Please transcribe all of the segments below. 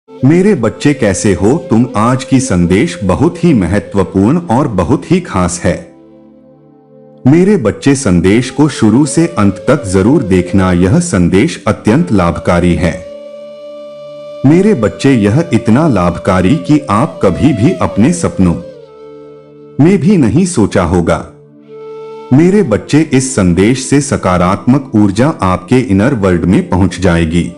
मेरे बच्चे कैसे हो तुम। आज की संदेश बहुत ही महत्वपूर्ण और बहुत ही खास है। मेरे बच्चे संदेश को शुरू से अंत तक जरूर देखना। यह संदेश अत्यंत लाभकारी है। मेरे बच्चे यह इतना लाभकारी कि आप कभी भी अपने सपनों में भी नहीं सोचा होगा। मेरे बच्चे इस संदेश से सकारात्मक ऊर्जा आपके इनर वर्ल्ड में पहुंच जाएगी।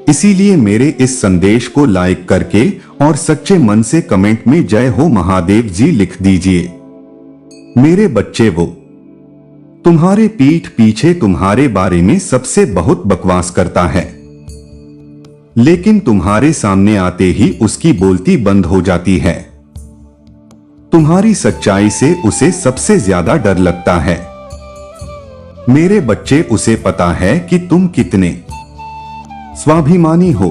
इसीलिए मेरे इस संदेश को लाइक करके और सच्चे मन से कमेंट में जय हो महादेव जी लिख दीजिए। मेरे बच्चे वो तुम्हारे पीठ पीछे तुम्हारे बारे में सबसे बहुत बकवास करता है, लेकिन तुम्हारे सामने आते ही उसकी बोलती बंद हो जाती है। तुम्हारी सच्चाई से उसे सबसे ज्यादा डर लगता है। मेरे बच्चे उसे पता है कि तुम कितने स्वाभिमानी हो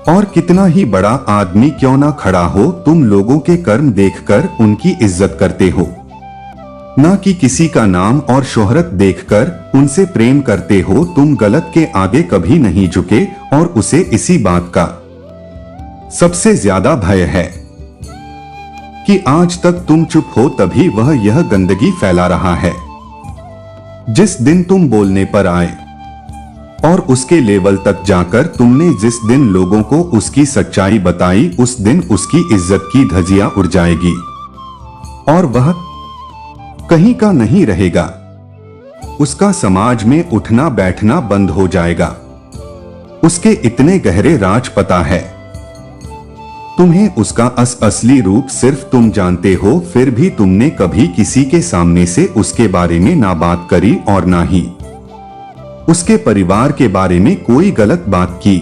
और कितना ही बड़ा आदमी क्यों ना खड़ा हो, तुम लोगों के कर्म देखकर उनकी इज्जत करते हो, ना कि किसी का नाम और शोहरत देखकर उनसे प्रेम करते हो। तुम गलत के आगे कभी नहीं झुके और उसे इसी बात का सबसे ज्यादा भय है कि आज तक तुम चुप हो, तभी वह यह गंदगी फैला रहा है। जिस दिन तुम बोलने पर आए और उसके लेवल तक जाकर तुमने जिस दिन लोगों को उसकी सच्चाई बताई, उस दिन उसकी इज्जत की धज्जियां उड़ जाएगी और वह कहीं का नहीं रहेगा। उसका समाज में उठना बैठना बंद हो जाएगा। उसके इतने गहरे राज पता है। तुम्हें उसका असली रूप सिर्फ तुम जानते हो, फिर भी तुमने कभी किसी के सामने से उसके बारे में ना बात करी और ना ही उसके परिवार के बारे में कोई गलत बात की।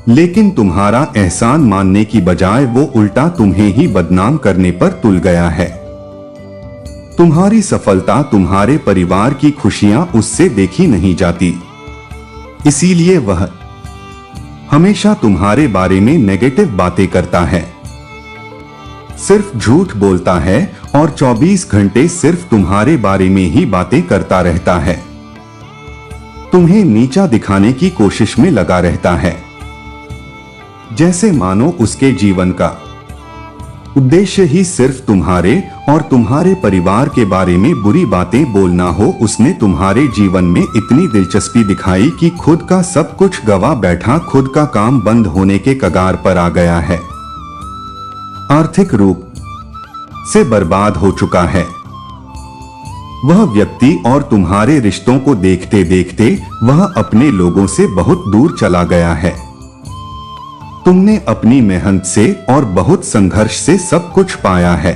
लेकिन तुम्हारा एहसान मानने की बजाय वो उल्टा तुम्हें ही बदनाम करने पर तुल गया है। तुम्हारी सफलता, तुम्हारे परिवार की खुशियां उससे देखी नहीं जाती, इसीलिए वह हमेशा तुम्हारे बारे में नेगेटिव बातें करता है, सिर्फ झूठ बोलता है और 24 घंटे सिर्फ तुम्हारे बारे में ही बातें करता रहता है। तुम्हें नीचा दिखाने की कोशिश में लगा रहता है, जैसे मानो उसके जीवन का उद्देश्य ही सिर्फ तुम्हारे और तुम्हारे परिवार के बारे में बुरी बातें बोलना हो। उसने तुम्हारे जीवन में इतनी दिलचस्पी दिखाई कि खुद का सब कुछ गवा बैठा, खुद का काम बंद होने के कगार पर आ गया है। आर्थिक रूप से बर्बाद हो चुका है वह व्यक्ति और तुम्हारे रिश्तों को देखते देखते वह अपने लोगों से बहुत दूर चला गया है। तुमने अपनी मेहनत से और बहुत संघर्ष से सब कुछ पाया है।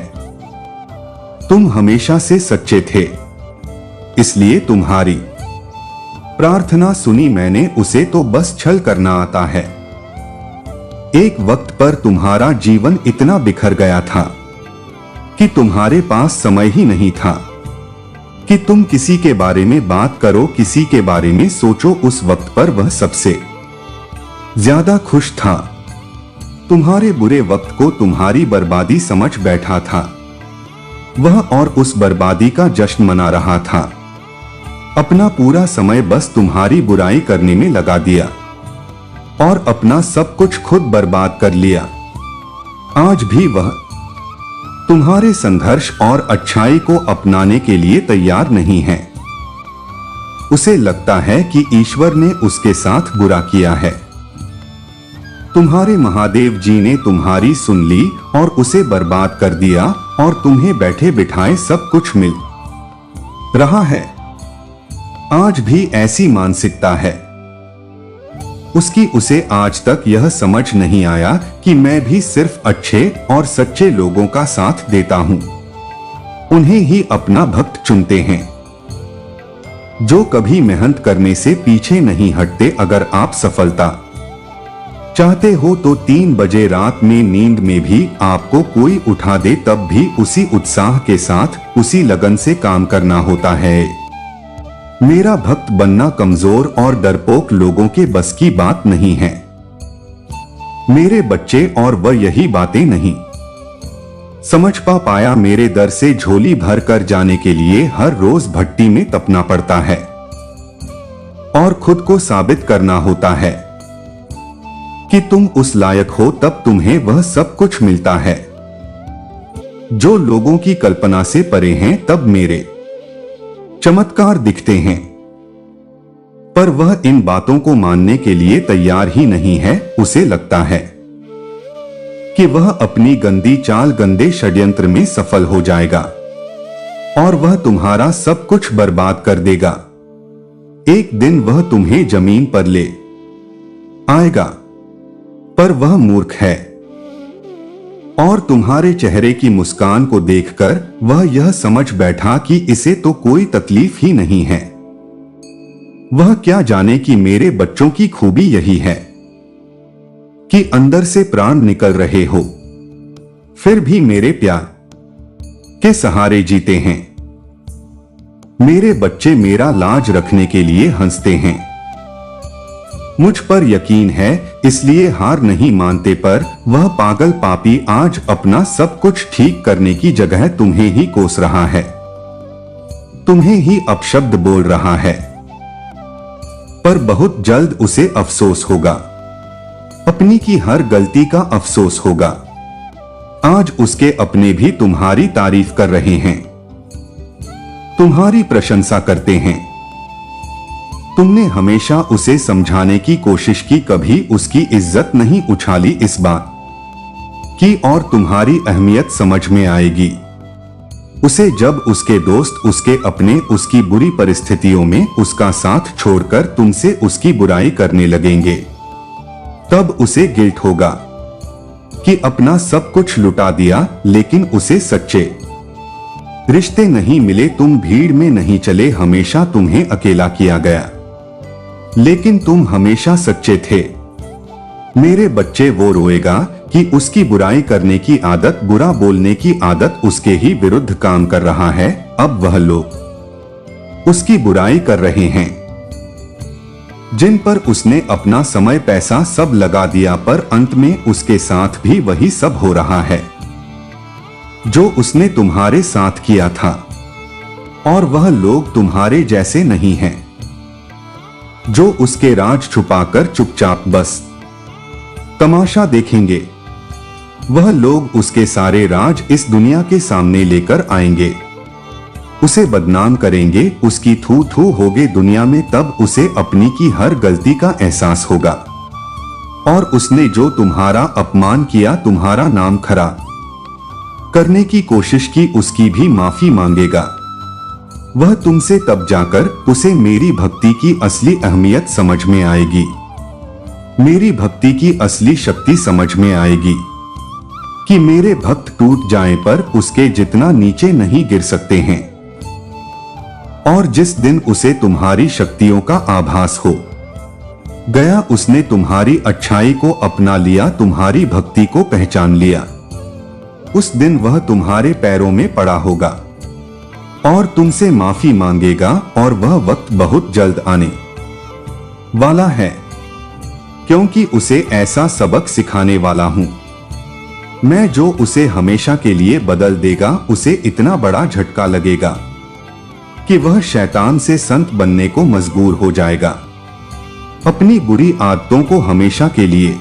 तुम हमेशा से सच्चे थे, इसलिए तुम्हारी प्रार्थना सुनी मैंने। उसे तो बस छल करना आता है। एक वक्त पर तुम्हारा जीवन इतना बिखर गया था कि तुम्हारे पास समय ही नहीं था कि तुम किसी के बारे में बात करो, किसी के बारे में सोचो। उस वक्त पर वह सबसे ज्यादा खुश था। तुम्हारे बुरे वक्त को तुम्हारी बर्बादी समझ बैठा था वह और उस बर्बादी का जश्न मना रहा था। अपना पूरा समय बस तुम्हारी बुराई करने में लगा दिया और अपना सब कुछ खुद बर्बाद कर लिया। आज भी वह तुम्हारे संघर्ष और अच्छाई को अपनाने के लिए तैयार नहीं है। उसे लगता है कि ईश्वर ने उसके साथ बुरा किया है। तुम्हारे महादेव जी ने तुम्हारी सुन ली और उसे बर्बाद कर दिया और तुम्हें बैठे बिठाए सब कुछ मिल रहा है। आज भी ऐसी मानसिकता है उसकी। उसे आज तक यह समझ नहीं आया कि मैं भी सिर्फ अच्छे और सच्चे लोगों का साथ देता हूं, उन्हें ही अपना भक्त चुनते हैं, जो कभी मेहनत करने से पीछे नहीं हटते। अगर आप सफलता चाहते हो तो 3 बजे रात में नींद में भी आपको कोई उठा दे, तब भी उसी उत्साह के साथ, उसी लगन से काम करना होता है। मेरा भक्त बनना कमजोर और डरपोक लोगों के बस की बात नहीं है। मेरे बच्चे और वह यही बातें नहीं समझ पाया। मेरे दर से झोली भर कर जाने के लिए हर रोज भट्टी में तपना पड़ता है और खुद को साबित करना होता है कि तुम उस लायक हो, तब तुम्हें वह सब कुछ मिलता है जो लोगों की कल्पना से परे हैं। तब मेरे चमत्कार दिखते हैं, पर वह इन बातों को मानने के लिए तैयार ही नहीं है। उसे लगता है कि वह अपनी गंदी चाल, गंदे षड्यंत्र में सफल हो जाएगा और वह तुम्हारा सब कुछ बर्बाद कर देगा। एक दिन वह तुम्हें जमीन पर ले आएगा, पर वह मूर्ख है और तुम्हारे चेहरे की मुस्कान को देखकर वह यह समझ बैठा कि इसे तो कोई तकलीफ ही नहीं है। वह क्या जाने कि मेरे बच्चों की खूबी यही है कि अंदर से प्राण निकल रहे हो, फिर भी मेरे प्यार के सहारे जीते हैं। मेरे बच्चे मेरा लाज रखने के लिए हंसते हैं। मुझ पर यकीन है, इसलिए हार नहीं मानते, पर वह पागल पापी आज अपना सब कुछ ठीक करने की जगह तुम्हें ही कोस रहा है, तुम्हें ही अपशब्द बोल रहा है। पर बहुत जल्द उसे अफसोस होगा, अपनी की हर गलती का अफसोस होगा। आज उसके अपने भी तुम्हारी तारीफ कर रहे हैं, तुम्हारी प्रशंसा करते हैं। तुमने हमेशा उसे समझाने की कोशिश की, कभी उसकी इज्जत नहीं उछाली इस बात की, और तुम्हारी अहमियत समझ में आएगी उसे जब उसके दोस्त, उसके अपने, उसकी बुरी परिस्थितियों में उसका साथ छोड़कर तुमसे उसकी बुराई करने लगेंगे। तब उसे गिल्ट होगा कि अपना सब कुछ लुटा दिया, लेकिन उसे सच्चे रिश्ते नहीं मिले, तुम भीड़ में नहीं चले, हमेशा तुम्हें अकेला किया गया, लेकिन तुम हमेशा सच्चे थे। मेरे बच्चे, वो रोएगा कि उसकी बुराई करने की आदत, बुरा बोलने की आदत उसके ही विरुद्ध काम कर रहा है। अब वह लोग उसकी बुराई कर रहे हैं जिन पर उसने अपना समय, पैसा सब लगा दिया, पर अंत में उसके साथ भी वही सब हो रहा है जो उसने तुम्हारे साथ किया था। और वह लोग तुम्हारे जैसे नहीं हैं जो उसके राज छुपाकर चुपचाप बस तमाशा देखेंगे। वह लोग उसके सारे राज इस दुनिया के सामने लेकर आएंगे, उसे बदनाम करेंगे, उसकी थू थू होगे दुनिया में। तब उसे अपनी की हर गलती का एहसास होगा और उसने जो तुम्हारा अपमान किया, तुम्हारा नाम खराब करने की कोशिश की, उसकी भी माफी मांगेगा। वह तुमसे तब जाकर उसे मेरी भक्ति की असली अहमियत समझ में आएगी, मेरी भक्ति की असली शक्ति समझ में आएगी कि मेरे भक्त टूट जाएं पर उसके जितना नीचे नहीं गिर सकते हैं। और जिस दिन उसे तुम्हारी शक्तियों का आभास हो गया, उसने तुम्हारी अच्छाई को अपना लिया, तुम्हारी भक्ति को पहचान लिया, उस दिन वह तुम्हारे पैरों में पड़ा होगा और तुमसे माफी मांगेगा। और वह वक्त बहुत जल्द आने वाला है, क्योंकि उसे ऐसा सबक सिखाने वाला हूं मैं जो उसे हमेशा के लिए बदल देगा। उसे इतना बड़ा झटका लगेगा कि वह शैतान से संत बनने को मजबूर हो जाएगा, अपनी बुरी आदतों को हमेशा के लिए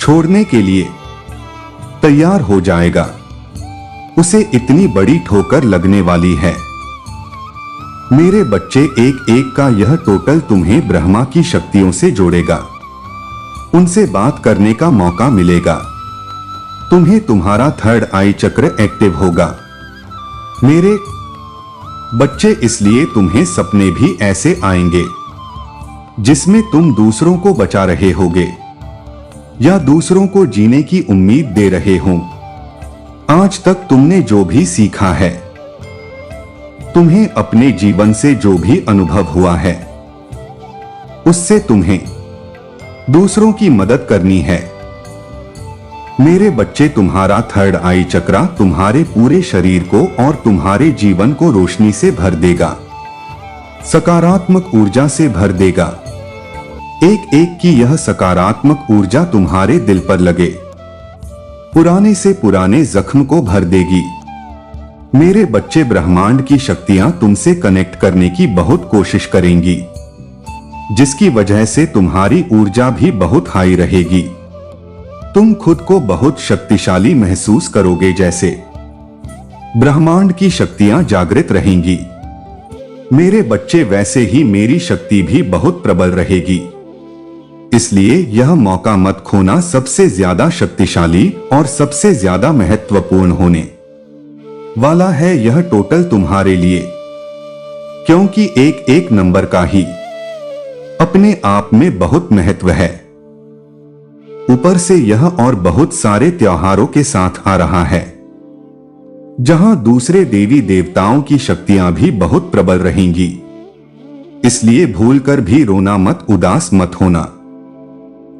छोड़ने के लिए तैयार हो जाएगा। उसे इतनी बड़ी ठोकर लगने वाली है। मेरे बच्चे, एक एक का यह टोटल तुम्हें ब्रह्मा की शक्तियों से जोड़ेगा, उनसे बात करने का मौका मिलेगा, तुम्हें तुम्हारा थर्ड आई चक्र एक्टिव होगा। मेरे बच्चे, इसलिए तुम्हें सपने भी ऐसे आएंगे जिसमें तुम दूसरों को बचा रहे होगे या दूसरों को जीने की उम्मीद दे रहे हो। आज तक तुमने जो भी सीखा है, तुम्हें अपने जीवन से जो भी अनुभव हुआ है, उससे तुम्हें दूसरों की मदद करनी है। मेरे बच्चे, तुम्हारा थर्ड आई चक्र तुम्हारे पूरे शरीर को और तुम्हारे जीवन को रोशनी से भर देगा, सकारात्मक ऊर्जा से भर देगा। एक एक की यह सकारात्मक ऊर्जा तुम्हारे दिल पर लगे, पुराने से पुराने जख्म को भर देगी। मेरे बच्चे, ब्रह्मांड की शक्तियां तुमसे कनेक्ट करने की बहुत कोशिश करेंगी, जिसकी वजह से तुम्हारी ऊर्जा भी बहुत हाई रहेगी। तुम खुद को बहुत शक्तिशाली महसूस करोगे, जैसे ब्रह्मांड की शक्तियां जागृत रहेंगी। मेरे बच्चे, वैसे ही मेरी शक्ति भी बहुत प्रबल रहेगी। इसलिए यह मौका मत खोना, सबसे ज्यादा शक्तिशाली और सबसे ज्यादा महत्वपूर्ण होने वाला है यह टोटल तुम्हारे लिए, क्योंकि एक एक नंबर का ही अपने आप में बहुत महत्व है। ऊपर से यह और बहुत सारे त्योहारों के साथ आ रहा है, जहां दूसरे देवी देवताओं की शक्तियां भी बहुत प्रबल रहेंगी। इसलिए भूलकर भी रोना मत, उदास मत होना,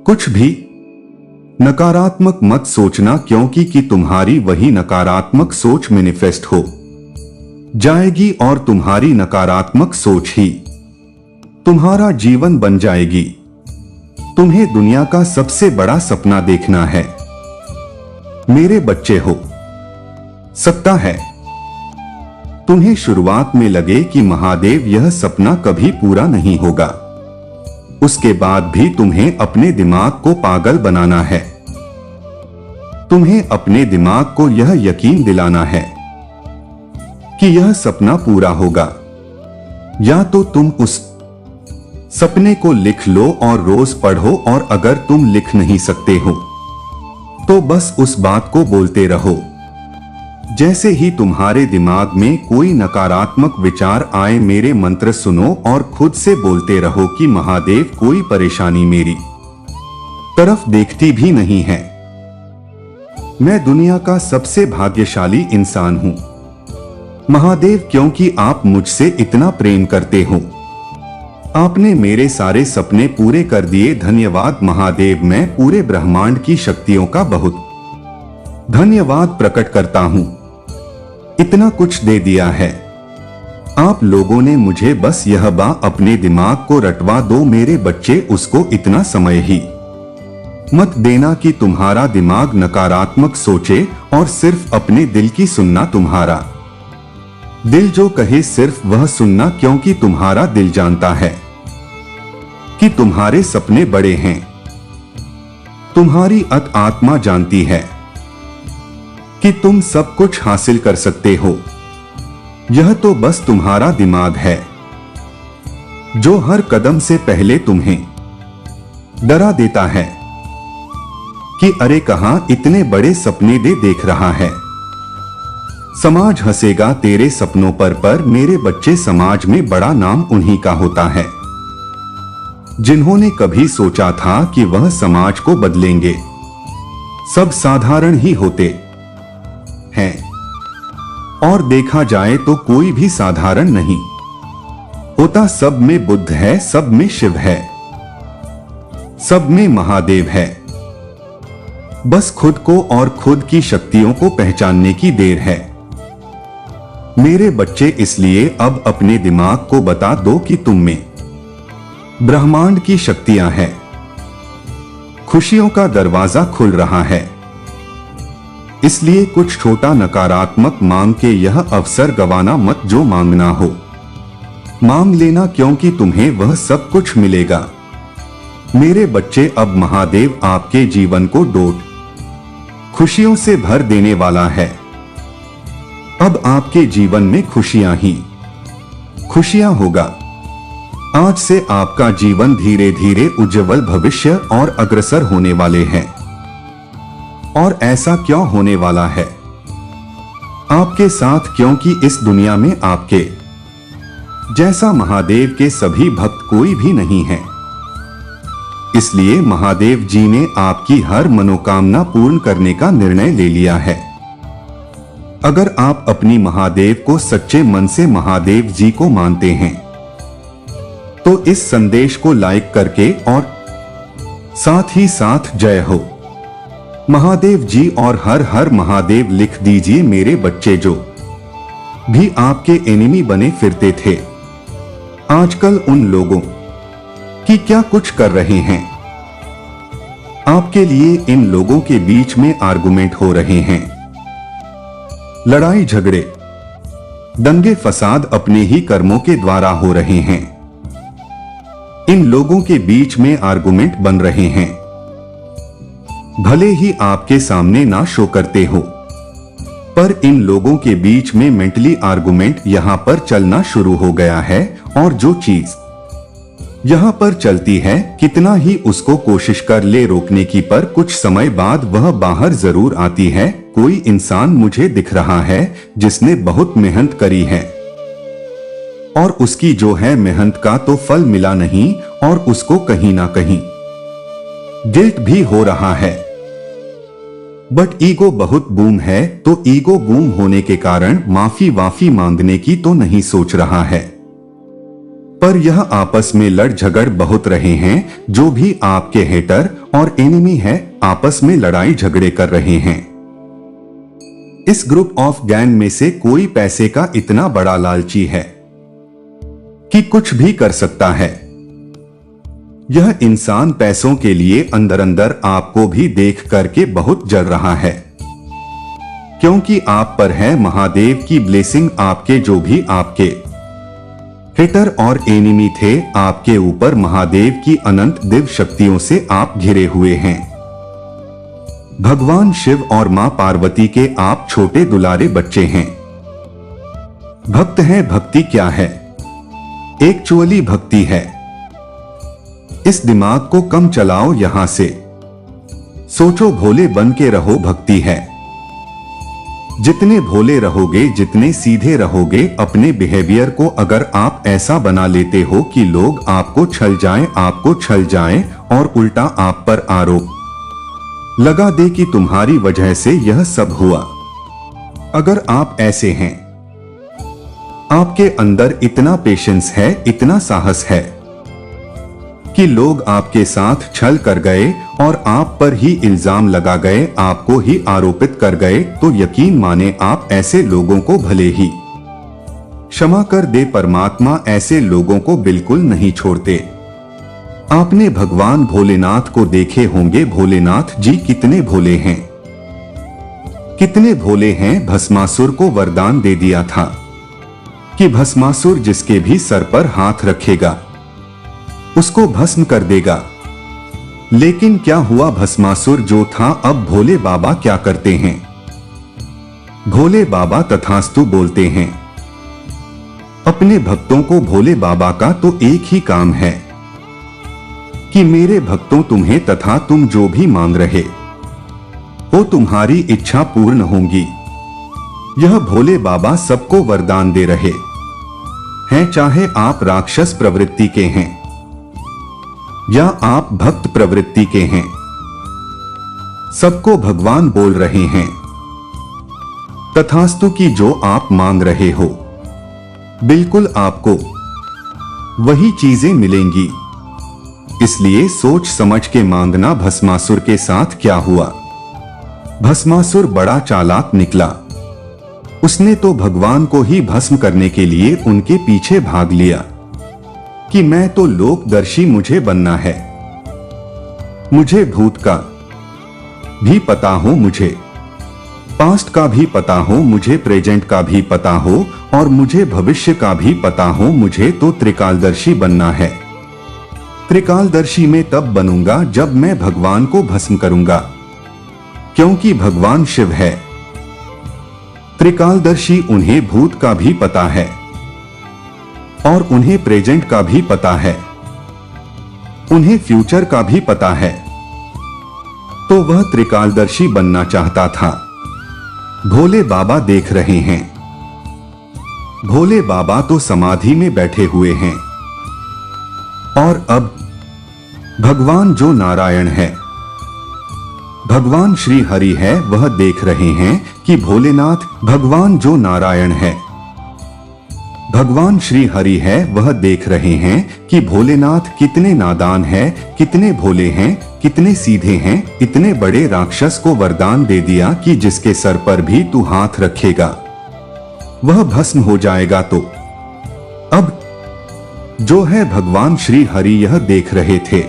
कुछ भी नकारात्मक मत सोचना, क्योंकि कि तुम्हारी वही नकारात्मक सोच मैनिफेस्ट हो जाएगी और तुम्हारी नकारात्मक सोच ही तुम्हारा जीवन बन जाएगी। तुम्हें दुनिया का सबसे बड़ा सपना देखना है मेरे बच्चे। हो सकता है तुम्हें शुरुआत में लगे कि महादेव यह सपना कभी पूरा नहीं होगा, उसके बाद भी तुम्हें अपने दिमाग को पागल बनाना है। तुम्हें अपने दिमाग को यह यकीन दिलाना है कि यह सपना पूरा होगा। या तो तुम उस सपने को लिख लो और रोज पढ़ो, और अगर तुम लिख नहीं सकते हो तो बस उस बात को बोलते रहो। जैसे ही तुम्हारे दिमाग में कोई नकारात्मक विचार आए, मेरे मंत्र सुनो और खुद से बोलते रहो कि महादेव, कोई परेशानी मेरी तरफ देखती भी नहीं है। मैं दुनिया का सबसे भाग्यशाली इंसान हूं महादेव, क्योंकि आप मुझसे इतना प्रेम करते हो। आपने मेरे सारे सपने पूरे कर दिए। धन्यवाद महादेव। मैं पूरे ब्रह्मांड की शक्तियों का बहुत धन्यवाद प्रकट करता हूं, इतना कुछ दे दिया है आप लोगों ने मुझे। बस यह अपने दिमाग को रटवा दो मेरे बच्चे, उसको इतना समय ही मत देना कि तुम्हारा दिमाग नकारात्मक सोचे और सिर्फ अपने दिल की सुनना। तुम्हारा दिल जो कहे सिर्फ वह सुनना, क्योंकि तुम्हारा दिल जानता है कि तुम्हारे सपने बड़े हैं। तुम्हारी आत्मा जानती है कि तुम सब कुछ हासिल कर सकते हो। यह तो बस तुम्हारा दिमाग है जो हर कदम से पहले तुम्हें डरा देता है कि अरे कहां इतने बड़े सपने देख रहा है। समाज हंसेगा तेरे सपनों पर मेरे बच्चे, समाज में बड़ा नाम उन्हीं का होता है जिन्होंने कभी सोचा था कि वह समाज को बदलेंगे। सब साधारण ही होते हैं, और देखा जाए तो कोई भी साधारण नहीं होता। सब में बुद्ध है, सब में शिव है, सब में महादेव है। बस खुद को और खुद की शक्तियों को पहचानने की देर है मेरे बच्चे। इसलिए अब अपने दिमाग को बता दो कि तुम में ब्रह्मांड की शक्तियां हैं। खुशियों का दरवाजा खुल रहा है, इसलिए कुछ छोटा नकारात्मक मांग के यह अवसर गंवाना मत। जो मांगना हो मांग लेना, क्योंकि तुम्हें वह सब कुछ मिलेगा मेरे बच्चे। अब महादेव आपके जीवन को डोट खुशियों से भर देने वाला है। अब आपके जीवन में खुशियां ही खुशियां होगा। आज से आपका जीवन धीरे धीरे उज्जवल भविष्य और अग्रसर होने वाले हैं। और ऐसा क्यों होने वाला है आपके साथ? क्योंकि इस दुनिया में आपके जैसा महादेव के सभी भक्त कोई भी नहीं है। इसलिए महादेव जी ने आपकी हर मनोकामना पूर्ण करने का निर्णय ले लिया है। अगर आप अपनी महादेव को सच्चे मन से महादेव जी को मानते हैं तो इस संदेश को लाइक करके और साथ ही साथ जय हो महादेव जी और हर हर महादेव लिख दीजिए मेरे बच्चे। जो भी आपके एनिमी बने फिरते थे, आजकल उन लोगों की क्या कुछ कर रहे हैं आपके लिए। इन लोगों के बीच में आर्गुमेंट हो रहे हैं, लड़ाई झगड़े दंगे फसाद अपने ही कर्मों के द्वारा हो रहे हैं। इन लोगों के बीच में आर्गुमेंट बन रहे हैं, भले ही आपके सामने ना शो करते हो, पर इन लोगों के बीच में मेंटली आर्गुमेंट यहां पर चलना शुरू हो गया है। और जो चीज यहां पर चलती है, कितना ही उसको कोशिश कर ले रोकने की, पर कुछ समय बाद वह बाहर जरूर आती है। कोई इंसान मुझे दिख रहा है जिसने बहुत मेहनत करी है और उसकी जो है मेहनत का तो फल मिला नहीं, और उसको कहीं ना कहीं गिल्ट भी हो रहा है। बट ईगो बहुत बूम है, तो ईगो बूम होने के कारण माफी वाफी मांगने की तो नहीं सोच रहा है, पर यह आपस में लड़ झगड़ बहुत रहे हैं। जो भी आपके हेटर और एनिमी है, आपस में लड़ाई झगड़े कर रहे हैं। इस ग्रुप ऑफ गैंग में से कोई पैसे का इतना बड़ा लालची है कि कुछ भी कर सकता है। यह इंसान पैसों के लिए अंदर अंदर आपको भी देख करके बहुत जल रहा है, क्योंकि आप पर है महादेव की ब्लेसिंग। आपके जो भी आपके हिटर और एनिमी थे, आपके ऊपर महादेव की अनंत दिव्य शक्तियों से आप घिरे हुए हैं। भगवान शिव और मां पार्वती के आप छोटे दुलारे बच्चे हैं, भक्त हैं। भक्ति क्या है? एक्चुअली भक्ति है। इस दिमाग को कम चलाओ, यहां से सोचो, भोले बन के रहो। भक्ति है। जितने भोले रहोगे, जितने सीधे रहोगे, अपने बिहेवियर को अगर आप ऐसा बना लेते हो कि लोग आपको छल जाएं और उल्टा आप पर आरोप लगा दे कि तुम्हारी वजह से यह सब हुआ, अगर आप ऐसे हैं, आपके अंदर इतना पेशेंस है, इतना साहस है कि लोग आपके साथ छल कर गए और आप पर ही इल्जाम लगा गए, आपको ही आरोपित कर गए, तो यकीन माने आप ऐसे लोगों को भले ही क्षमा कर दे, परमात्मा ऐसे लोगों को बिल्कुल नहीं छोड़ते। आपने भगवान भोलेनाथ को देखे होंगे। भोलेनाथ जी कितने भोले हैं, कितने भोले हैं। भस्मासुर को वरदान दे दिया था कि भस्मासुर जिसके भी सर पर हाथ रखेगा उसको भस्म कर देगा। लेकिन क्या हुआ? भस्मासुर जो था, अब भोले बाबा क्या करते हैं? भोले बाबा तथास्तु बोलते हैं। अपने भक्तों को भोले बाबा का तो एक ही काम है कि मेरे भक्तों, तुम्हें तथा तुम जो भी मांग रहे हो, तुम्हारी इच्छा पूर्ण होंगी। यह भोले बाबा सबको वरदान दे रहे हैं, चाहे आप राक्षस प्रवृत्ति के हैं या आप भक्त प्रवृत्ति के हैं, सबको भगवान बोल रहे हैं तथास्तु की जो आप मांग रहे हो, बिल्कुल आपको वही चीजें मिलेंगी। इसलिए सोच समझ के मांगना। भस्मासुर के साथ क्या हुआ? भस्मासुर बड़ा चालाक निकला। उसने तो भगवान को ही भस्म करने के लिए उनके पीछे भाग लिया कि मैं तो लोकदर्शी, मुझे बनना है, मुझे भूत का भी पता हो, मुझे पास्ट का भी पता हो, मुझे प्रेजेंट का भी पता हो और मुझे भविष्य का भी पता हो। मुझे तो त्रिकालदर्शी बनना है। त्रिकालदर्शी में तब बनूंगा जब मैं भगवान को भस्म करूंगा, क्योंकि भगवान शिव है। त्रिकालदर्शी उन्हें भूत का भी पता है और उन्हें प्रेजेंट का भी पता है, उन्हें फ्यूचर का भी पता है, तो वह त्रिकालदर्शी बनना चाहता था। भोले बाबा देख रहे हैं। भोले बाबा तो समाधि में बैठे हुए हैं और अब भगवान जो नारायण है, भगवान श्री हरि है, वह देख रहे हैं कि भोलेनाथ, भगवान जो नारायण है, भगवान श्री हरि है, वह देख रहे हैं कि भोलेनाथ कितने नादान है, कितने भोले हैं, कितने सीधे हैं। इतने बड़े राक्षस को वरदान दे दिया कि जिसके सर पर भी तू हाथ रखेगा वह भस्म हो जाएगा। तो अब जो है भगवान श्री हरि यह देख रहे थे,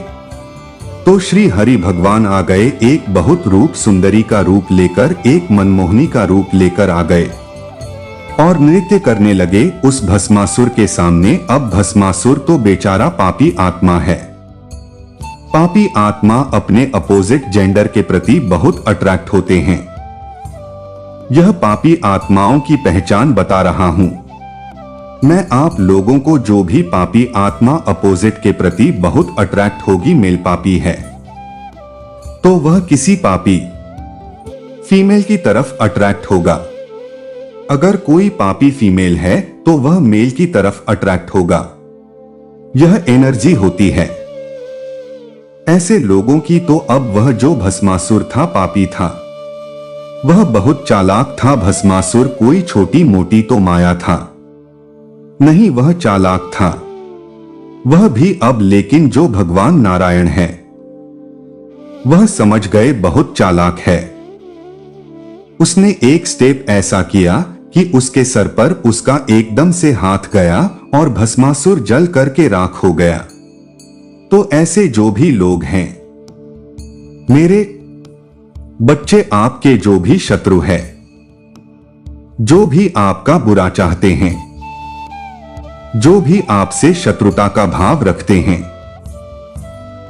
तो श्री हरि भगवान आ गए। एक बहुत रूप सुंदरी का रूप लेकर, एक मनमोहनी का रूप लेकर आ गए और नृत्य करने लगे उस भस्मासुर के सामने। अब भस्मासुर तो बेचारा पापी आत्मा है। पापी आत्मा अपने अपोजिट जेंडर के प्रति बहुत अट्रैक्ट होते हैं। यह पापी आत्माओं की पहचान बता रहा हूं। मैं आप लोगों को जो भी पापी आत्मा अपोजिट के प्रति बहुत अट्रैक्ट होगी, मेल पापी है, तो वह किसी पापी फीमेल की तरफ अट्रैक्ट होगा। अगर कोई पापी फीमेल है तो वह मेल की तरफ अट्रैक्ट होगा। यह एनर्जी होती है ऐसे लोगों की। तो अब वह जो भस्मासुर था, पापी था, वह बहुत चालाक था। भस्मासुर कोई छोटी मोटी तो माया था नहीं, वह चालाक था। वह भी अब, लेकिन जो भगवान नारायण है वह समझ गए बहुत चालाक है। उसने एक स्टेप ऐसा किया कि उसके सर पर उसका एकदम से हाथ गया और भस्मासुर जल करके राख हो गया। तो ऐसे जो भी लोग हैं, मेरे बच्चे, आपके जो भी शत्रु है, जो भी आपका बुरा चाहते हैं, जो भी आपसे शत्रुता का भाव रखते हैं,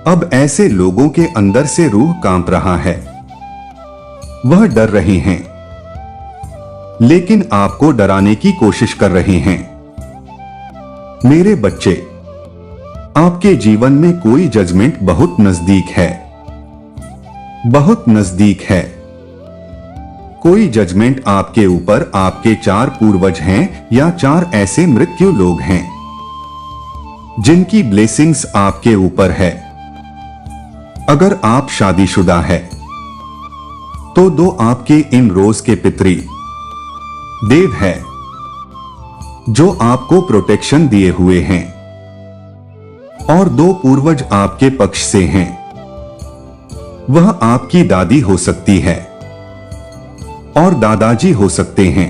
अब ऐसे लोगों के अंदर से रूह कांप रहा है। वह डर रहे हैं, लेकिन आपको डराने की कोशिश कर रहे हैं। मेरे बच्चे, आपके जीवन में कोई जजमेंट बहुत नजदीक है, बहुत नजदीक है। कोई जजमेंट आपके ऊपर। आपके 4 पूर्वज हैं या 4 ऐसे मृत्यु लोग हैं जिनकी ब्लेसिंग्स आपके ऊपर है। अगर आप शादीशुदा है तो 2 आपके इन रोज के पितरी देव है जो आपको प्रोटेक्शन दिए हुए हैं, और 2 पूर्वज आपके पक्ष से हैं। वह आपकी दादी हो सकती है और दादाजी हो सकते हैं।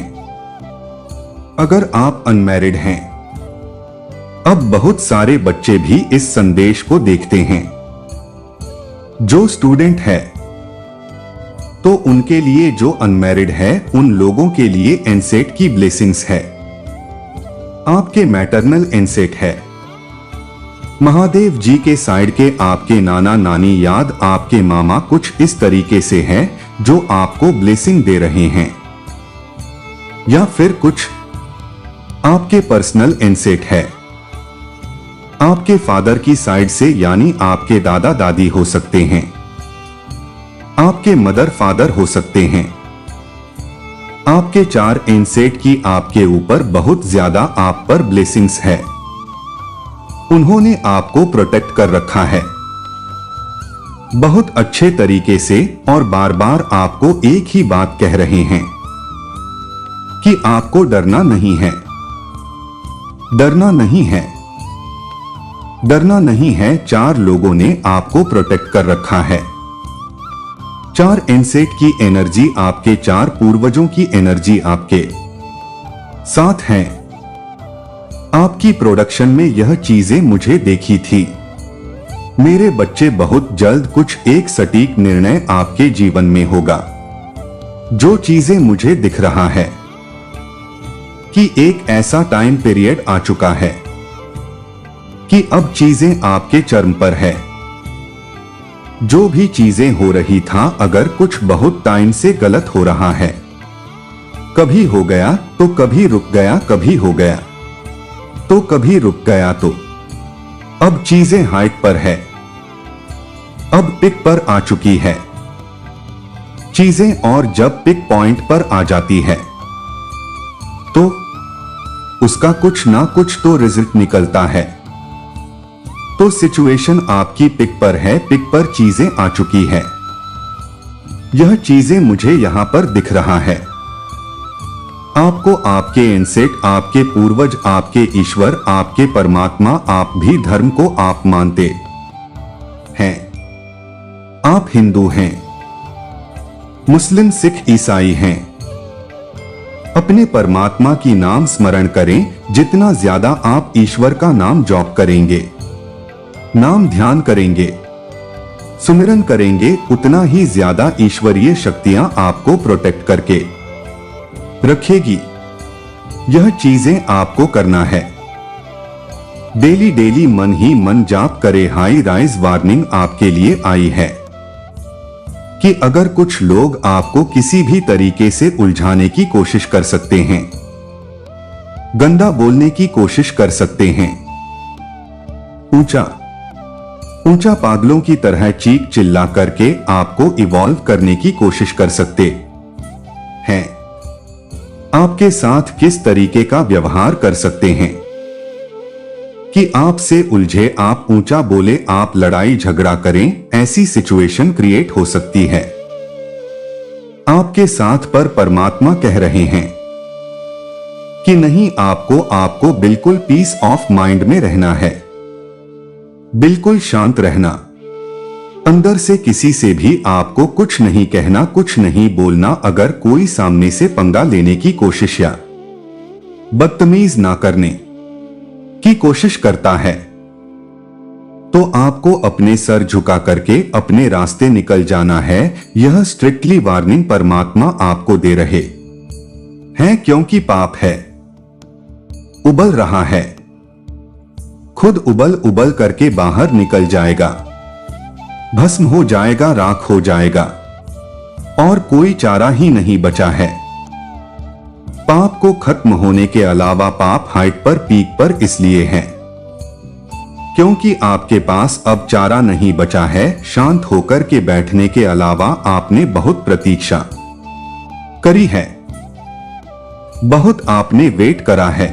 अगर आप अनमैरिड हैं, अब बहुत सारे बच्चे भी इस संदेश को देखते हैं। जो स्टूडेंट है तो उनके लिए, जो अनमैरिड है उन लोगों के लिए एनसेट की ब्लेसिंग्स है। आपके मैटरनल एनसेट है। महादेव जी के साइड के आपके नाना नानी याद आपके मामा कुछ इस तरीके से है जो आपको ब्लेसिंग दे रहे हैं, या फिर कुछ आपके पर्सनल एनसेट है। आपके फादर की साइड से, यानी आपके दादा दादी हो सकते हैं, आपके मदर फादर हो सकते हैं। आपके 4 एनसेट की आपके ऊपर बहुत ज्यादा आप पर ब्लेसिंग्स है। उन्होंने आपको प्रोटेक्ट कर रखा है बहुत अच्छे तरीके से, और बार बार आपको एक ही बात कह रहे हैं कि आपको डरना नहीं है, डरना नहीं है, डरना नहीं है। 4 लोगों ने आपको प्रोटेक्ट कर रखा है। 4 एनसेट की एनर्जी, आपके 4 पूर्वजों की एनर्जी आपके साथ है। आपकी प्रोडक्शन में यह चीजें मुझे देखी थी। मेरे बच्चे, बहुत जल्द कुछ एक सटीक निर्णय आपके जीवन में होगा। जो चीजें मुझे दिख रहा है कि एक ऐसा टाइम पीरियड आ चुका है कि अब चीजें आपके चरम पर है। जो भी चीजें हो रही था, अगर कुछ बहुत टाइम से गलत हो रहा है, कभी हो गया तो कभी रुक गया, कभी हो गया तो कभी रुक गया, तो अब चीजें हाइट पर है, अब पिक पर आ चुकी है चीजें। और जब पिक पॉइंट पर आ जाती है तो उसका कुछ ना कुछ तो रिजल्ट निकलता है। तो सिचुएशन आपकी पिक पर है, पिक पर चीजें आ चुकी है। यह चीजें मुझे यहां पर दिख रहा है। आपको आपके एनसेट, आपके पूर्वज, आपके ईश्वर, आपके परमात्मा, आप भी धर्म को आप मानते हैं। आप हिंदू हैं, मुस्लिम, सिख, ईसाई हैं। अपने परमात्मा की नाम स्मरण करें। जितना ज्यादा आप ईश्वर का नाम जॉप करेंगे, नाम ध्यान करेंगे, सुमिरन करेंगे, उतना ही ज्यादा ईश्वरीय शक्तियां आपको प्रोटेक्ट करके रखेगी। यह चीजें आपको करना है। डेली डेली मन ही मन जाप करे। हाई राइज वार्निंग आपके लिए आई है कि अगर कुछ लोग आपको किसी भी तरीके से उलझाने की कोशिश कर सकते हैं, गंदा बोलने की कोशिश कर सकते हैं, ऊंचा ऊंचा पागलों की तरह चीख चिल्ला करके आपको इवॉल्व करने की कोशिश कर सकते हैं, आपके साथ किस तरीके का व्यवहार कर सकते हैं कि आपसे उलझे, आप ऊंचा बोले, आप लड़ाई झगड़ा करें, ऐसी सिचुएशन क्रिएट हो सकती है आपके साथ। पर परमात्मा कह रहे हैं कि नहीं, आपको बिल्कुल पीस ऑफ माइंड में रहना है, बिल्कुल शांत रहना। अंदर से किसी से भी आपको कुछ नहीं कहना, कुछ नहीं बोलना। अगर कोई सामने से पंगा लेने की कोशिश या बदतमीज ना करने की कोशिश करता है तो आपको अपने सर झुका करके अपने रास्ते निकल जाना है। यह स्ट्रिक्टली वार्निंग परमात्मा आपको दे रहे हैं, क्योंकि पाप है, उबल रहा है, खुद उबल उबल करके बाहर निकल जाएगा, भस्म हो जाएगा, राख हो जाएगा और कोई चारा ही नहीं बचा है। पाप को खत्म होने के अलावा पाप हाइट पर, पीक पर इसलिए है क्योंकि आपके पास अब चारा नहीं बचा है। शांत होकर के बैठने के अलावा आपने बहुत प्रतीक्षा करी है, बहुत आपने वेट करा है,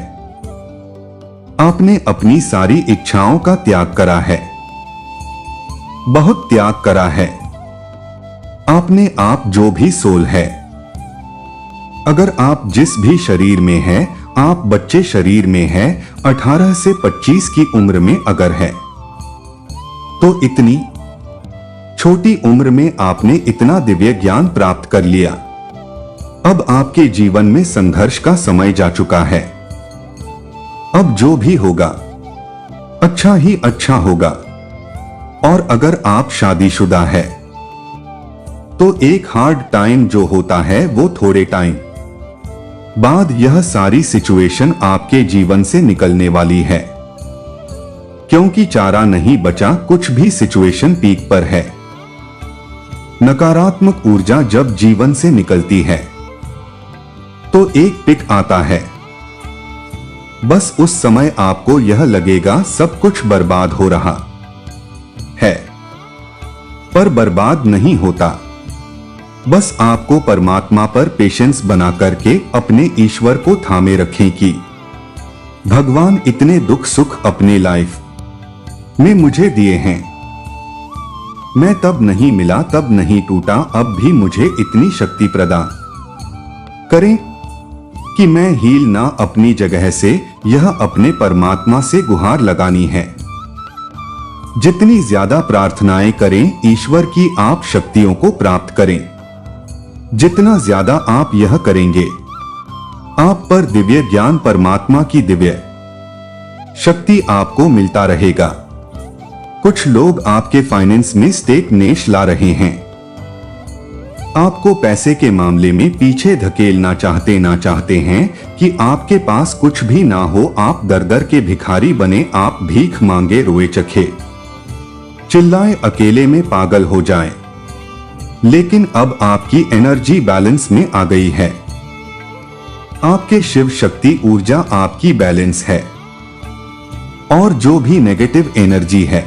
आपने अपनी सारी इच्छाओं का त्याग करा है, बहुत त्याग करा है आपने। आप जो भी सोल है, अगर आप जिस भी शरीर में हैं, आप बच्चे शरीर में हैं, 18 से 25 की उम्र में अगर है तो इतनी छोटी उम्र में आपने इतना दिव्य ज्ञान प्राप्त कर लिया। अब आपके जीवन में संघर्ष का समय जा चुका है। अब जो भी होगा अच्छा ही अच्छा होगा। और अगर आप शादीशुदा है तो एक हार्ड टाइम जो होता है वो थोड़े टाइम बाद यह सारी सिचुएशन आपके जीवन से निकलने वाली है, क्योंकि चारा नहीं बचा, कुछ भी सिचुएशन पीक पर है। नकारात्मक ऊर्जा जब जीवन से निकलती है तो एक पिक आता है, बस उस समय आपको यह लगेगा सब कुछ बर्बाद हो रहा है, पर बर्बाद नहीं होता। बस आपको परमात्मा पर पेशेंस बना करके अपने ईश्वर को थामे रखें कि भगवान इतने दुख सुख अपने लाइफ में मुझे दिए हैं, मैं तब नहीं मिला, तब नहीं टूटा, अब भी मुझे इतनी शक्ति प्रदान करें कि मैं हील ना अपनी जगह से, यह अपने परमात्मा से गुहार लगानी है। जितनी ज्यादा प्रार्थनाएं करें ईश्वर की, आप शक्तियों को प्राप्त करें। जितना ज्यादा आप यह करेंगे, आप पर दिव्य ज्ञान, परमात्मा की दिव्य शक्ति आपको मिलता रहेगा। कुछ लोग आपके फाइनेंस में स्टेगनेशन ला रहे हैं, आपको पैसे के मामले में पीछे धकेलना चाहते हैं कि आपके पास कुछ भी ना हो, आप दर दर के भिखारी बने, आप भीख मांगे, रोए चखे चिल्लाए, अकेले में पागल हो जाए। लेकिन अब आपकी एनर्जी बैलेंस में आ गई है, आपके शिव शक्ति ऊर्जा आपकी बैलेंस है, और जो भी नेगेटिव एनर्जी है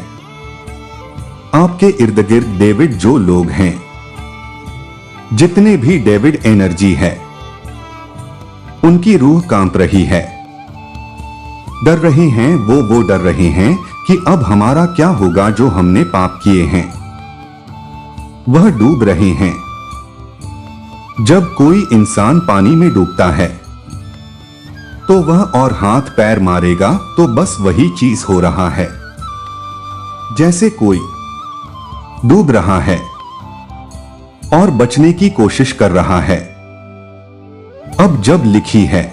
आपके इर्द गिर्द, डेविड जो लोग हैं, जितने भी डेविड एनर्जी है, उनकी रूह कांप रही है, डर रहे हैं, वो डर रहे हैं कि अब हमारा क्या होगा, जो हमने पाप किए हैं वह डूब रहे हैं। जब कोई इंसान पानी में डूबता है तो वह और हाथ पैर मारेगा तो बस वही चीज हो रहा है, जैसे कोई डूब रहा है और बचने की कोशिश कर रहा है। अब जब लिखी है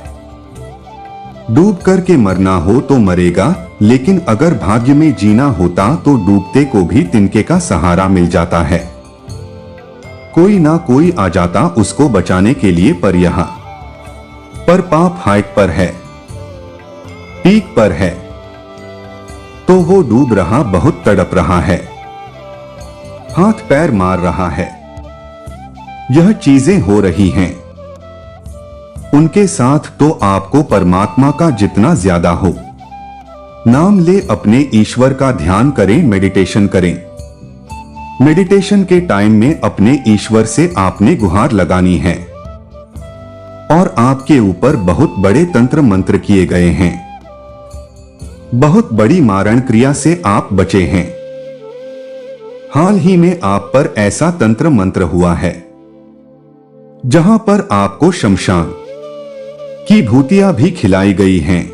डूब करके मरना हो तो मरेगा, लेकिन अगर भाग्य में जीना होता तो डूबते को भी तिनके का सहारा मिल जाता है, कोई ना कोई आ जाता उसको बचाने के लिए। पर यहां पर पाप हाइट पर है, पीक पर है, तो वो डूब रहा, बहुत तड़प रहा है, हाथ पैर मार रहा है। यह चीजें हो रही हैं उनके साथ, तो आपको परमात्मा का जितना ज्यादा हो नाम ले, अपने ईश्वर का ध्यान करें, मेडिटेशन करें। मेडिटेशन के टाइम में अपने ईश्वर से आपने गुहार लगानी है और आपके ऊपर बहुत बड़े तंत्र मंत्र किए गए हैं। बहुत बड़ी मारण क्रिया से आप बचे हैं। हाल ही में आप पर ऐसा तंत्र मंत्र हुआ है जहां पर आपको शमशान की भूतियां भी खिलाई गई हैं।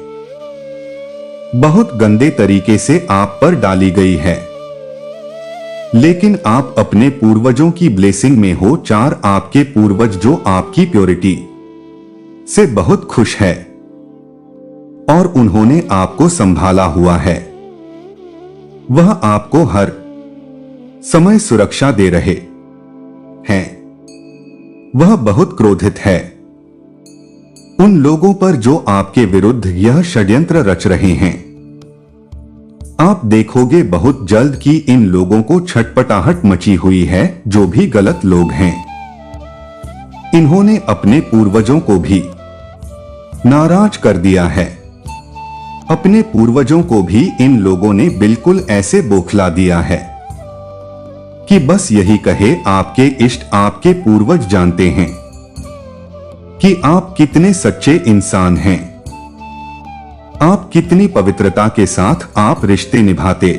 बहुत गंदे तरीके से आप पर डाली गई है, लेकिन आप अपने पूर्वजों की ब्लेसिंग में हो। 4 आपके पूर्वज जो आपकी प्योरिटी से बहुत खुश है और उन्होंने आपको संभाला हुआ है। वह आपको हर समय सुरक्षा दे रहे हैं। वह बहुत क्रोधित है उन लोगों पर जो आपके विरुद्ध यह षड्यंत्र रच रहे हैं। आप देखोगे बहुत जल्द कि इन लोगों को छटपटाहट मची हुई है। जो भी गलत लोग हैं, इन्होंने अपने पूर्वजों को भी नाराज कर दिया है। अपने पूर्वजों को भी इन लोगों ने बिल्कुल ऐसे बौखला दिया है कि बस यही कहे। आपके इष्ट, आपके पूर्वज जानते हैं कि आप कितने सच्चे इंसान हैं, आप कितनी पवित्रता के साथ आप रिश्ते निभाते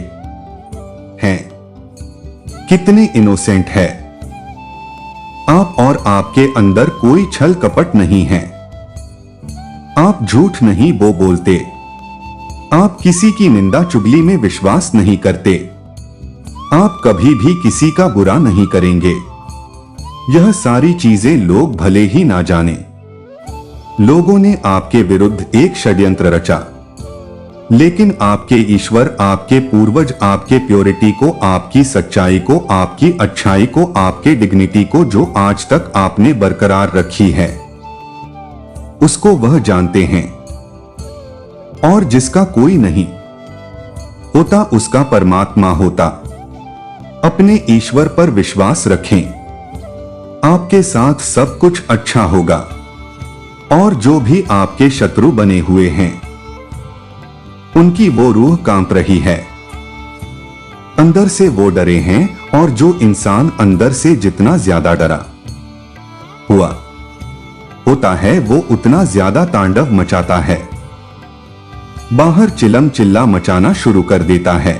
हैं, कितने इनोसेंट है आप, और आपके अंदर कोई छल कपट नहीं है। आप झूठ नहीं बोलते, आप किसी की निंदा चुगली में विश्वास नहीं करते, आप कभी भी किसी का बुरा नहीं करेंगे। यह सारी चीजें लोग भले ही ना जाने। लोगों ने आपके विरुद्ध एक षड्यंत्र रचा, लेकिन आपके ईश्वर, आपके पूर्वज, आपके प्योरिटी को, आपकी सच्चाई को, आपकी अच्छाई को, आपके डिग्निटी को जो आज तक आपने बरकरार रखी है, उसको वह जानते हैं। और जिसका कोई नहीं होता उसका परमात्मा होता। अपने ईश्वर पर विश्वास रखें, आपके साथ सब कुछ अच्छा होगा। और जो भी आपके शत्रु बने हुए हैं, उनकी वो रूह कांप रही है, अंदर से वो डरे हैं। और जो इंसान अंदर से जितना ज्यादा डरा हुआ होता है, वो उतना ज्यादा तांडव मचाता है, बाहर चिलम चिल्ला मचाना शुरू कर देता है।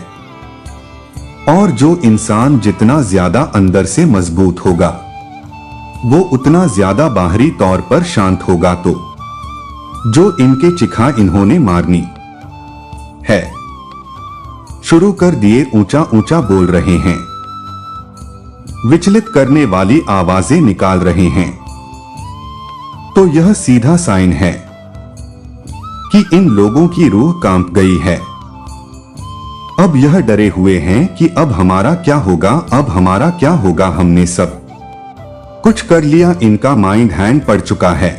और जो इंसान जितना ज्यादा अंदर से मजबूत होगा, वो उतना ज्यादा बाहरी तौर पर शांत होगा। तो जो इनके चिखा इन्होंने मारनी है शुरू कर दिए, ऊंचा ऊंचा बोल रहे हैं, विचलित करने वाली आवाजें निकाल रहे हैं, तो यह सीधा साइन है कि इन लोगों की रूह कांप गई है। अब यह डरे हुए हैं कि अब हमारा क्या होगा, अब हमारा क्या होगा। हमने सब कुछ कर लिया, इनका माइंड हैंग पड़ चुका है,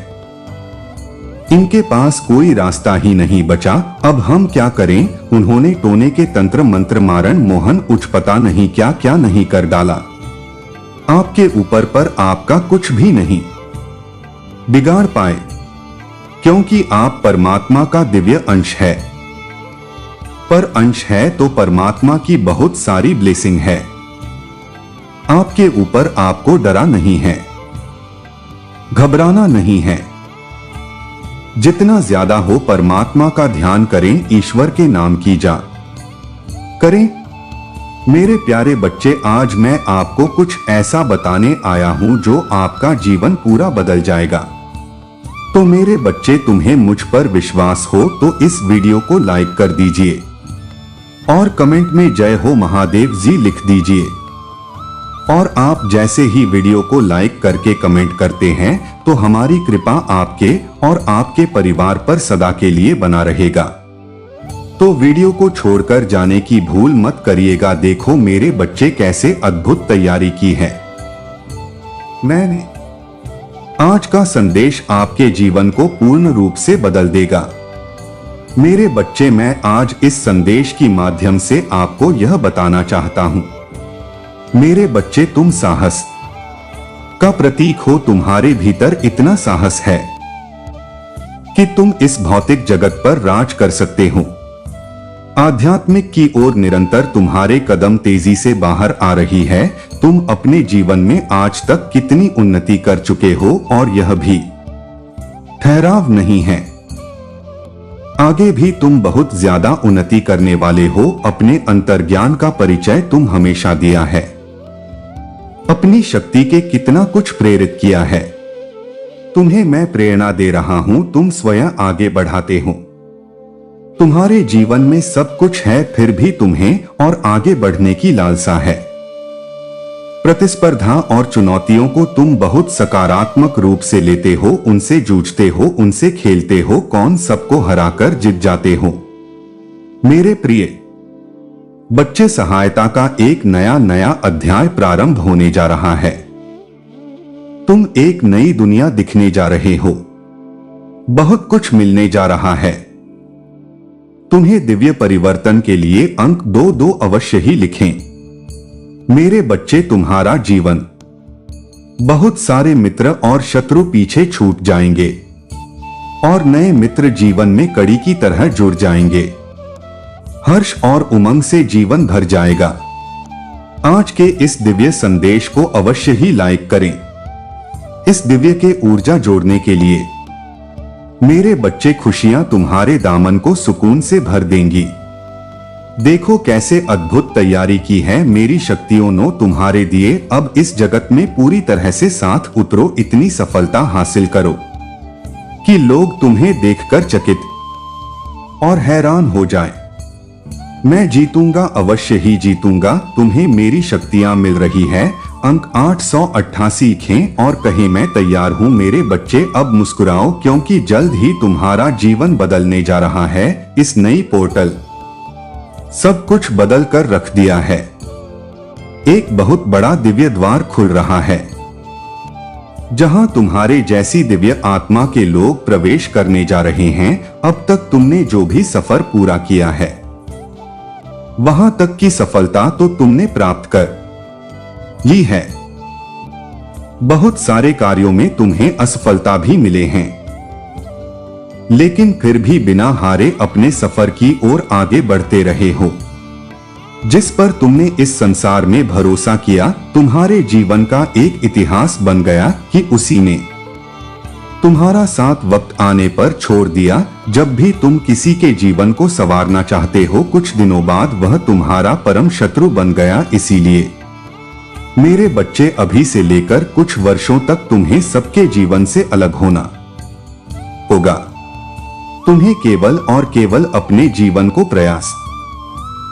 इनके पास कोई रास्ता ही नहीं बचा। अब हम क्या करें। उन्होंने टोने के तंत्र मंत्र, मारण मोहन, उच्च पता नहीं क्या क्या नहीं कर डाला आपके ऊपर, पर आपका कुछ भी नहीं बिगाड़ पाए, क्योंकि आप परमात्मा का दिव्य अंश है। पर अंश है तो परमात्मा की बहुत सारी ब्लेसिंग है आपके ऊपर। आपको डरा नहीं है, घबराना नहीं है। जितना ज्यादा हो परमात्मा का ध्यान करें, ईश्वर के नाम की जा करें। मेरे प्यारे बच्चे, आज मैं आपको कुछ ऐसा बताने आया हूं जो आपका जीवन पूरा बदल जाएगा। तो मेरे बच्चे, तुम्हें मुझ पर विश्वास हो तो इस वीडियो को लाइक कर दीजिए और कमेंट में जय हो महादेव जी लिख दीजिए। और आप जैसे ही वीडियो को लाइक करके कमेंट करते हैं तो हमारी कृपा आपके और आपके परिवार पर सदा के लिए बना रहेगा। तो वीडियो को छोड़कर जाने की भूल मत करिएगा। देखो मेरे बच्चे कैसे अद्भुत तैयारी की है मैंने। आज का संदेश आपके जीवन को पूर्ण रूप से बदल देगा। मेरे बच्चे, मैं आज इस संदेश की माध्यम से आपको यह बताना चाहता हूं। मेरे बच्चे, तुम साहस का प्रतीक हो। तुम्हारे भीतर इतना साहस है कि तुम इस भौतिक जगत पर राज कर सकते हो। आध्यात्मिक की ओर निरंतर तुम्हारे कदम तेजी से बाहर आ रही है। तुम अपने जीवन में आज तक कितनी उन्नति कर चुके हो और यह भी ठहराव नहीं है। आगे भी तुम बहुत ज्यादा उन्नति करने वाले हो। अपने अंतर्ज्ञान का परिचय तुम हमेशा दिया है। अपनी शक्ति के कितना कुछ प्रेरित किया है। तुम्हें मैं प्रेरणा दे रहा हूं, तुम स्वयं आगे बढ़ाते हो। तुम्हारे जीवन में सब कुछ है, फिर भी तुम्हें और आगे बढ़ने की लालसा है। प्रतिस्पर्धा और चुनौतियों को तुम बहुत सकारात्मक रूप से लेते हो, उनसे जूझते हो, उनसे खेलते हो। कौन सबको हराकर जीत जाते हो। मेरे प्रिय बच्चे, सहायता का एक नया अध्याय प्रारंभ होने जा रहा है। तुम एक नई दुनिया दिखने जा रहे हो। बहुत कुछ मिलने जा रहा है। तुम्हें दिव्य परिवर्तन के लिए अंक 2 अवश्य ही लिखें। मेरे बच्चे, तुम्हारा जीवन बहुत सारे मित्र और शत्रु पीछे छूट जाएंगे और नए मित्र जीवन में कड़ी की तरह जुड़ जाएंगे। हर्ष और उमंग से जीवन भर जाएगा। आज के इस दिव्य संदेश को अवश्य ही लाइक करें। इस दिव्य के ऊर्जा जोड़ने के लिए मेरे बच्चे, खुशियां तुम्हारे दामन को सुकून से भर देंगी। देखो कैसे अद्भुत तैयारी की है मेरी शक्तियों ने तुम्हारे दिए। अब इस जगत में पूरी तरह से साथ उतरो, इतनी सफलता हासिल करो कि लोग तुम्हें देखकर चकित और हैरान हो जाएं। मैं जीतूंगा, अवश्य ही जीतूंगा। तुम्हें मेरी शक्तियां मिल रही है। अंक 888 लिखें और कहें, मैं तैयार हूं। मेरे बच्चे, अब मुस्कुराओ, क्योंकि जल्द ही तुम्हारा जीवन बदलने जा रहा है। इस नई पोर्टल सब कुछ बदल कर रख दिया है। एक बहुत बड़ा दिव्य द्वार खुल रहा है, जहां तुम्हारे जैसी दिव्य आत्मा के लोग प्रवेश करने जा रहे हैं। अब तक तुमने जो भी सफर पूरा किया है, वहां तक की सफलता तो तुमने प्राप्त कर ली है। बहुत सारे कार्यों में तुम्हें असफलता भी मिले हैं, लेकिन फिर भी बिना हारे अपने सफर की ओर आगे बढ़ते रहे हो। जिस पर तुमने इस संसार में भरोसा किया, तुम्हारे जीवन का एक इतिहास बन गया कि उसी ने तुम्हारा साथ वक्त आने पर छोड़ दिया। जब भी तुम किसी के जीवन को संवारना चाहते हो, कुछ दिनों बाद वह तुम्हारा परम शत्रु बन गया। इसीलिए मेरे बच्चे, अभी से लेकर कुछ वर्षों तक तुम्हें सबके जीवन से अलग होना होगा। तुम्हें केवल और केवल अपने जीवन को प्रयास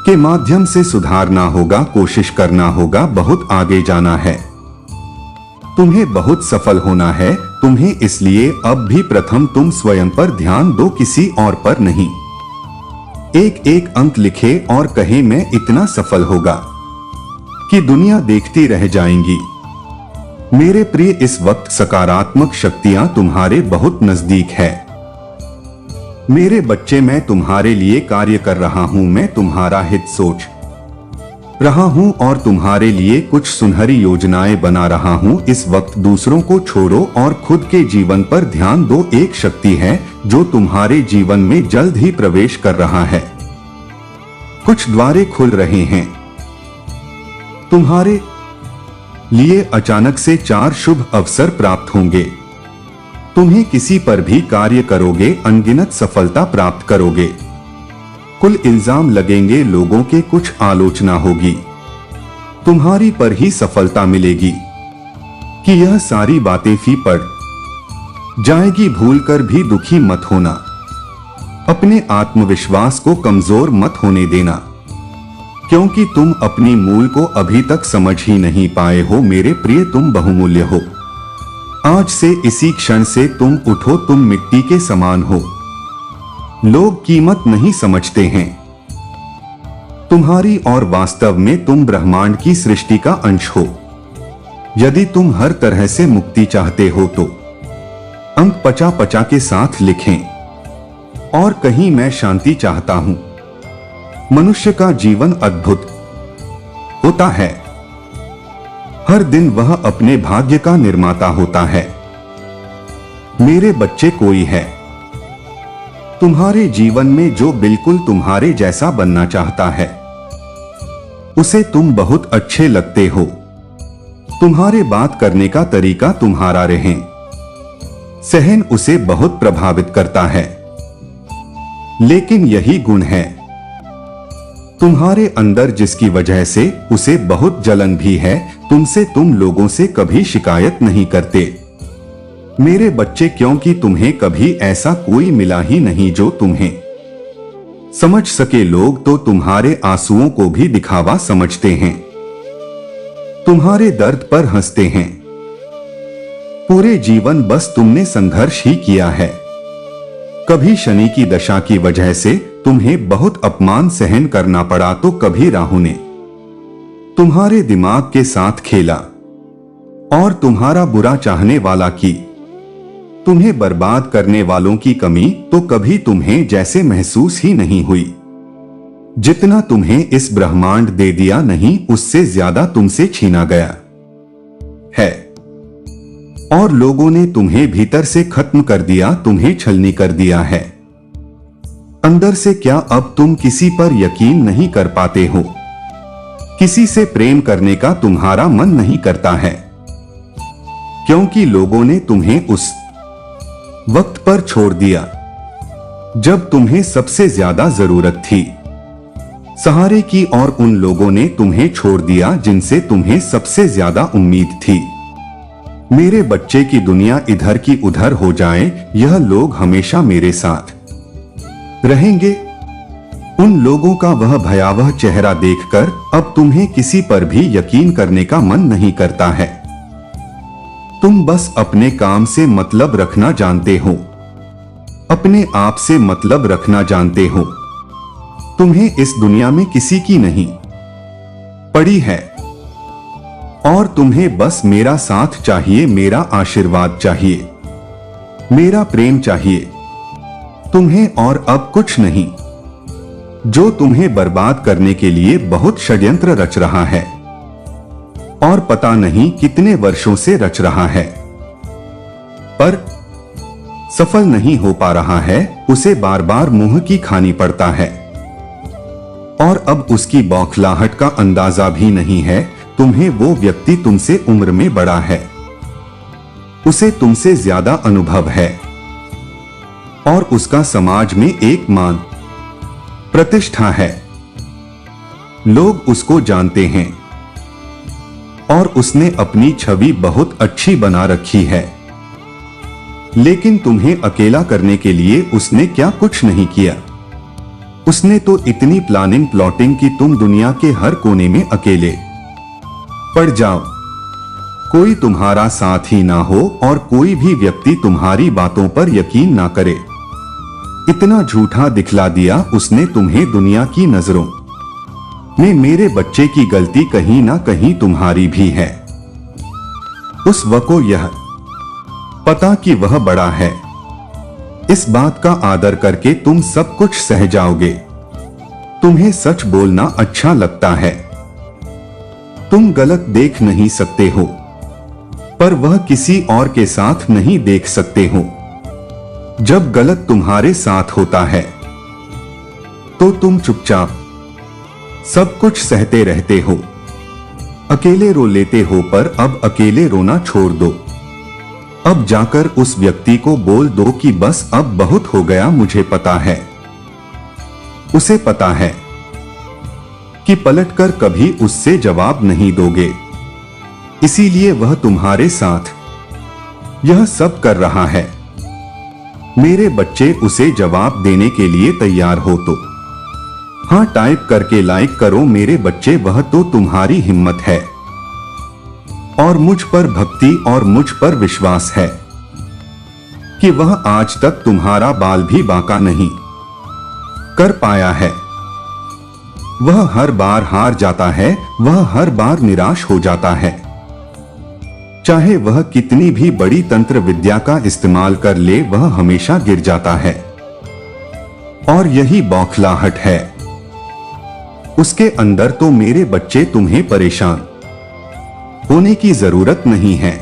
के माध्यम से सुधारना होगा, कोशिश करना होगा, बहुत आगे जाना है। तुम्हें बहुत सफल होना है। तुम्हें इसलिए अब भी प्रथम तुम स्वयं पर ध्यान दो, किसी और पर नहीं। एक एक अंक लिखे और कहे, मैं इतना सफल होगा कि दुनिया देखती रह जाएंगी। मेरे प्रिय, इस वक्त सकारात्मक शक्तियां तुम्हारे बहुत नजदीक है। मेरे बच्चे, मैं तुम्हारे लिए कार्य कर रहा हूं। मैं तुम्हारा हित सोच रहा हूं और तुम्हारे लिए कुछ सुनहरी योजनाएं बना रहा हूं। इस वक्त दूसरों को छोड़ो और खुद के जीवन पर ध्यान दो। एक शक्ति है जो तुम्हारे जीवन में जल्द ही प्रवेश कर रहा है। कुछ द्वारे खुल रहे हैं तुम्हारे लिए। अचानक से 4 शुभ अवसर प्राप्त होंगे। तुम्हें किसी पर भी कार्य करोगे, अनगिनत सफलता प्राप्त करोगे। कुल इल्जाम लगेंगे, लोगों के कुछ आलोचना होगी, तुम्हारी पर ही सफलता मिलेगी कि यह सारी बातें फी पड़ जाएगी। भूलकर भी दुखी मत होना। अपने आत्मविश्वास को कमजोर मत होने देना, क्योंकि तुम अपनी मूल को अभी तक समझ ही नहीं पाए हो। मेरे प्रिय, तुम बहुमूल्य हो। आज से इसी क्षण से तुम उठो। तुम मिट्टी के समान हो। लोग कीमत नहीं समझते हैं तुम्हारी, और वास्तव में तुम ब्रह्मांड की सृष्टि का अंश हो। यदि तुम हर तरह से मुक्ति चाहते हो तो अंक पचा पचा के साथ लिखें। और कहीं मैं शांति चाहता हूं। मनुष्य का जीवन अद्भुत होता है। हर दिन वह अपने भाग्य का निर्माता होता है। मेरे बच्चे, कोई है तुम्हारे जीवन में जो बिल्कुल तुम्हारे जैसा बनना चाहता है। उसे तुम बहुत अच्छे लगते हो। तुम्हारे बात करने का तरीका, तुम्हारा रहन सहन उसे बहुत प्रभावित करता है। लेकिन यही गुण है तुम्हारे अंदर जिसकी वजह से उसे बहुत जलन भी है तुमसे। तुम लोगों से कभी शिकायत नहीं करते मेरे बच्चे, क्योंकि तुम्हें कभी ऐसा कोई मिला ही नहीं जो तुम्हें समझ सके। लोग तो तुम्हारे आंसुओं को भी दिखावा समझते हैं, तुम्हारे दर्द पर हंसते हैं। पूरे जीवन बस तुमने संघर्ष ही किया है। कभी शनि की दशा की वजह से तुम्हें बहुत अपमान सहन करना पड़ा, तो कभी राहु ने तुम्हारे दिमाग के साथ खेला और तुम्हारा बुरा चाहने वाला की तुम्हें बर्बाद करने वालों की कमी तो कभी तुम्हें जैसे महसूस ही नहीं हुई। जितना तुम्हें इस ब्रह्मांड दे दिया नहीं, उससे ज्यादा तुमसे छीना गया है। और लोगों ने तुम्हें भीतर से खत्म कर दिया, तुम्हें छलनी कर दिया है। अंदर से क्या अब तुम किसी पर यकीन नहीं कर पाते हो? किसी से प्रेम करने का तुम्हारा मन नहीं करता है, क्योंकि लोगों ने तुम्हें उस वक्त पर छोड़ दिया जब तुम्हें सबसे ज्यादा जरूरत थी सहारे की, और उन लोगों ने तुम्हें छोड़ दिया जिनसे तुम्हें सबसे ज्यादा उम्मीद थी। मेरे बच्चे की दुनिया इधर की उधर हो जाए, यह लोग हमेशा मेरे साथ रहेंगे। उन लोगों का वह भयावह चेहरा देखकर अब तुम्हें किसी पर भी यकीन करने का मन नहीं करता है। तुम बस अपने काम से मतलब रखना जानते हो, अपने आप से मतलब रखना जानते हो। तुम्हें इस दुनिया में किसी की नहीं पड़ी है, और तुम्हें बस मेरा साथ चाहिए, मेरा आशीर्वाद चाहिए, मेरा प्रेम चाहिए। तुम्हें और अब कुछ नहीं, जो तुम्हें बर्बाद करने के लिए बहुत षड्यंत्र रच रहा है, और पता नहीं कितने वर्षों से रच रहा है, पर सफल नहीं हो पा रहा है। उसे बार बार मुंह की खानी पड़ता है, और अब उसकी बौखलाहट का अंदाजा भी नहीं है तुम्हें। वो व्यक्ति तुमसे उम्र में बड़ा है, उसे तुमसे ज्यादा अनुभव है, और उसका समाज में एक मान प्रतिष्ठा है। लोग उसको जानते हैं, और उसने अपनी छवि बहुत अच्छी बना रखी है। लेकिन तुम्हें अकेला करने के लिए उसने क्या कुछ नहीं किया। उसने तो इतनी प्लानिंग प्लॉटिंग की तुम दुनिया के हर कोने में अकेले पड़ जाओ, कोई तुम्हारा साथ ही ना हो, और कोई भी व्यक्ति तुम्हारी बातों पर यकीन ना करे। इतना झूठा दिखला दिया उसने तुम्हें दुनिया की नजरों में। मेरे बच्चे की गलती कहीं ना कहीं तुम्हारी भी है। उस वक्त को यह पता कि वह बड़ा है, इस बात का आदर करके तुम सब कुछ सह जाओगे। तुम्हें सच बोलना अच्छा लगता है, तुम गलत देख नहीं सकते हो, पर वह किसी और के साथ नहीं देख सकते हो। जब गलत तुम्हारे साथ होता है तो तुम चुपचाप सब कुछ सहते रहते हो, अकेले रो लेते हो। पर अब अकेले रोना छोड़ दो। अब जाकर उस व्यक्ति को बोल दो कि बस अब बहुत हो गया। मुझे पता है, उसे पता है कि पलटकर कभी उससे जवाब नहीं दोगे, इसीलिए वह तुम्हारे साथ यह सब कर रहा है। मेरे बच्चे, उसे जवाब देने के लिए तैयार हो तो हाँ टाइप करके लाइक करो। मेरे बच्चे, वह तो तुम्हारी हिम्मत है, और मुझ पर भक्ति और मुझ पर विश्वास है कि वह आज तक तुम्हारा बाल भी बांका नहीं कर पाया है। वह हर बार हार जाता है, वह हर बार निराश हो जाता है, चाहे वह कितनी भी बड़ी तंत्र विद्या का इस्तेमाल कर ले, वह हमेशा गिर जाता है। और यही बौखलाहट है उसके अंदर। तो मेरे बच्चे, तुम्हें परेशान होने की जरूरत नहीं है।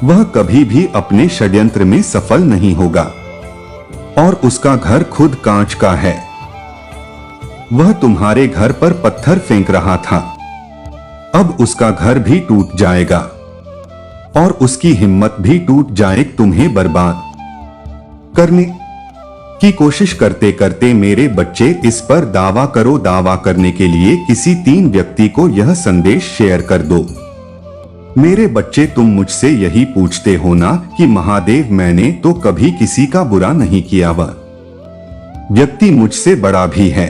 वह कभी भी अपने षड्यंत्र में सफल नहीं होगा और उसका घर खुद कांच का है। वह तुम्हारे घर पर पत्थर फेंक रहा था, अब उसका घर भी टूट जाएगा और उसकी हिम्मत भी टूट जाए तुम्हें बर्बाद करने की कोशिश करते करते। मेरे बच्चे, इस पर दावा करो। दावा करने के लिए किसी 3 व्यक्ति को यह संदेश शेयर कर दो। मेरे बच्चे, तुम मुझसे यही पूछते हो ना कि महादेव, मैंने तो कभी किसी का बुरा नहीं किया। वह व्यक्ति मुझसे बड़ा भी है,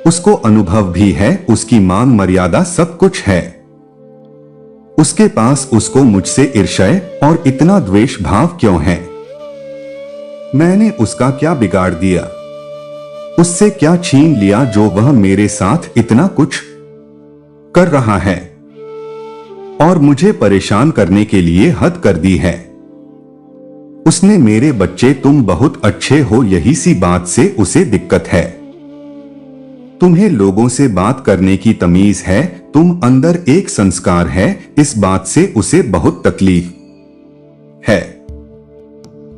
उसको अनुभव भी है, उसकी मान मर्यादा सब कुछ है। उसके पास उसको मुझसे ईर्ष्या और इतना द्वेष भाव क्यों है? मैंने उसका क्या बिगाड़ दिया? उससे क्या छीन लिया जो वह मेरे साथ इतना कुछ कर रहा है और मुझे परेशान करने के लिए हद कर दी है? उसने, मेरे बच्चे, तुम बहुत अच्छे हो, यही सी बात से उसे दिक्कत है। तुम्हें लोगों से बात करने की तमीज है, तुम अंदर एक संस्कार है, इस बात से उसे बहुत तकलीफ है।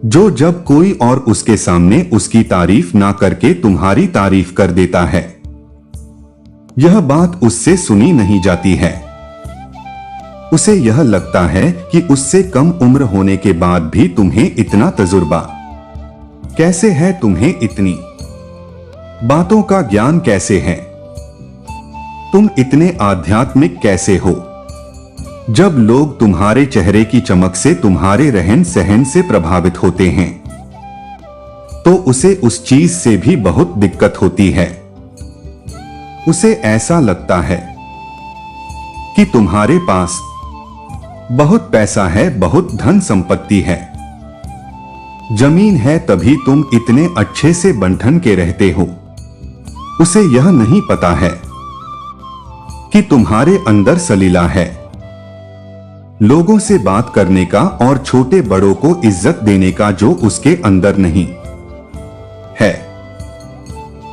जो जब कोई और उसके सामने उसकी तारीफ ना करके तुम्हारी तारीफ कर देता है, यह बात उससे सुनी नहीं जाती है। उसे यह लगता है कि उससे कम उम्र होने के बाद भी तुम्हें इतना तजुर्बा कैसे है, तुम्हें इतनी बातों का ज्ञान कैसे है, तुम इतने आध्यात्मिक कैसे हो? जब लोग तुम्हारे चेहरे की चमक से, तुम्हारे रहन सहन से प्रभावित होते हैं, तो उसे उस चीज से भी बहुत दिक्कत होती है। उसे ऐसा लगता है कि तुम्हारे पास बहुत पैसा है, बहुत धन संपत्ति है, जमीन है, तभी तुम इतने अच्छे से बंधन के रहते हो। उसे यह नहीं पता है कि तुम्हारे अंदर सलीला है, लोगों से बात करने का और छोटे बड़ों को इज्जत देने का, जो उसके अंदर नहीं है।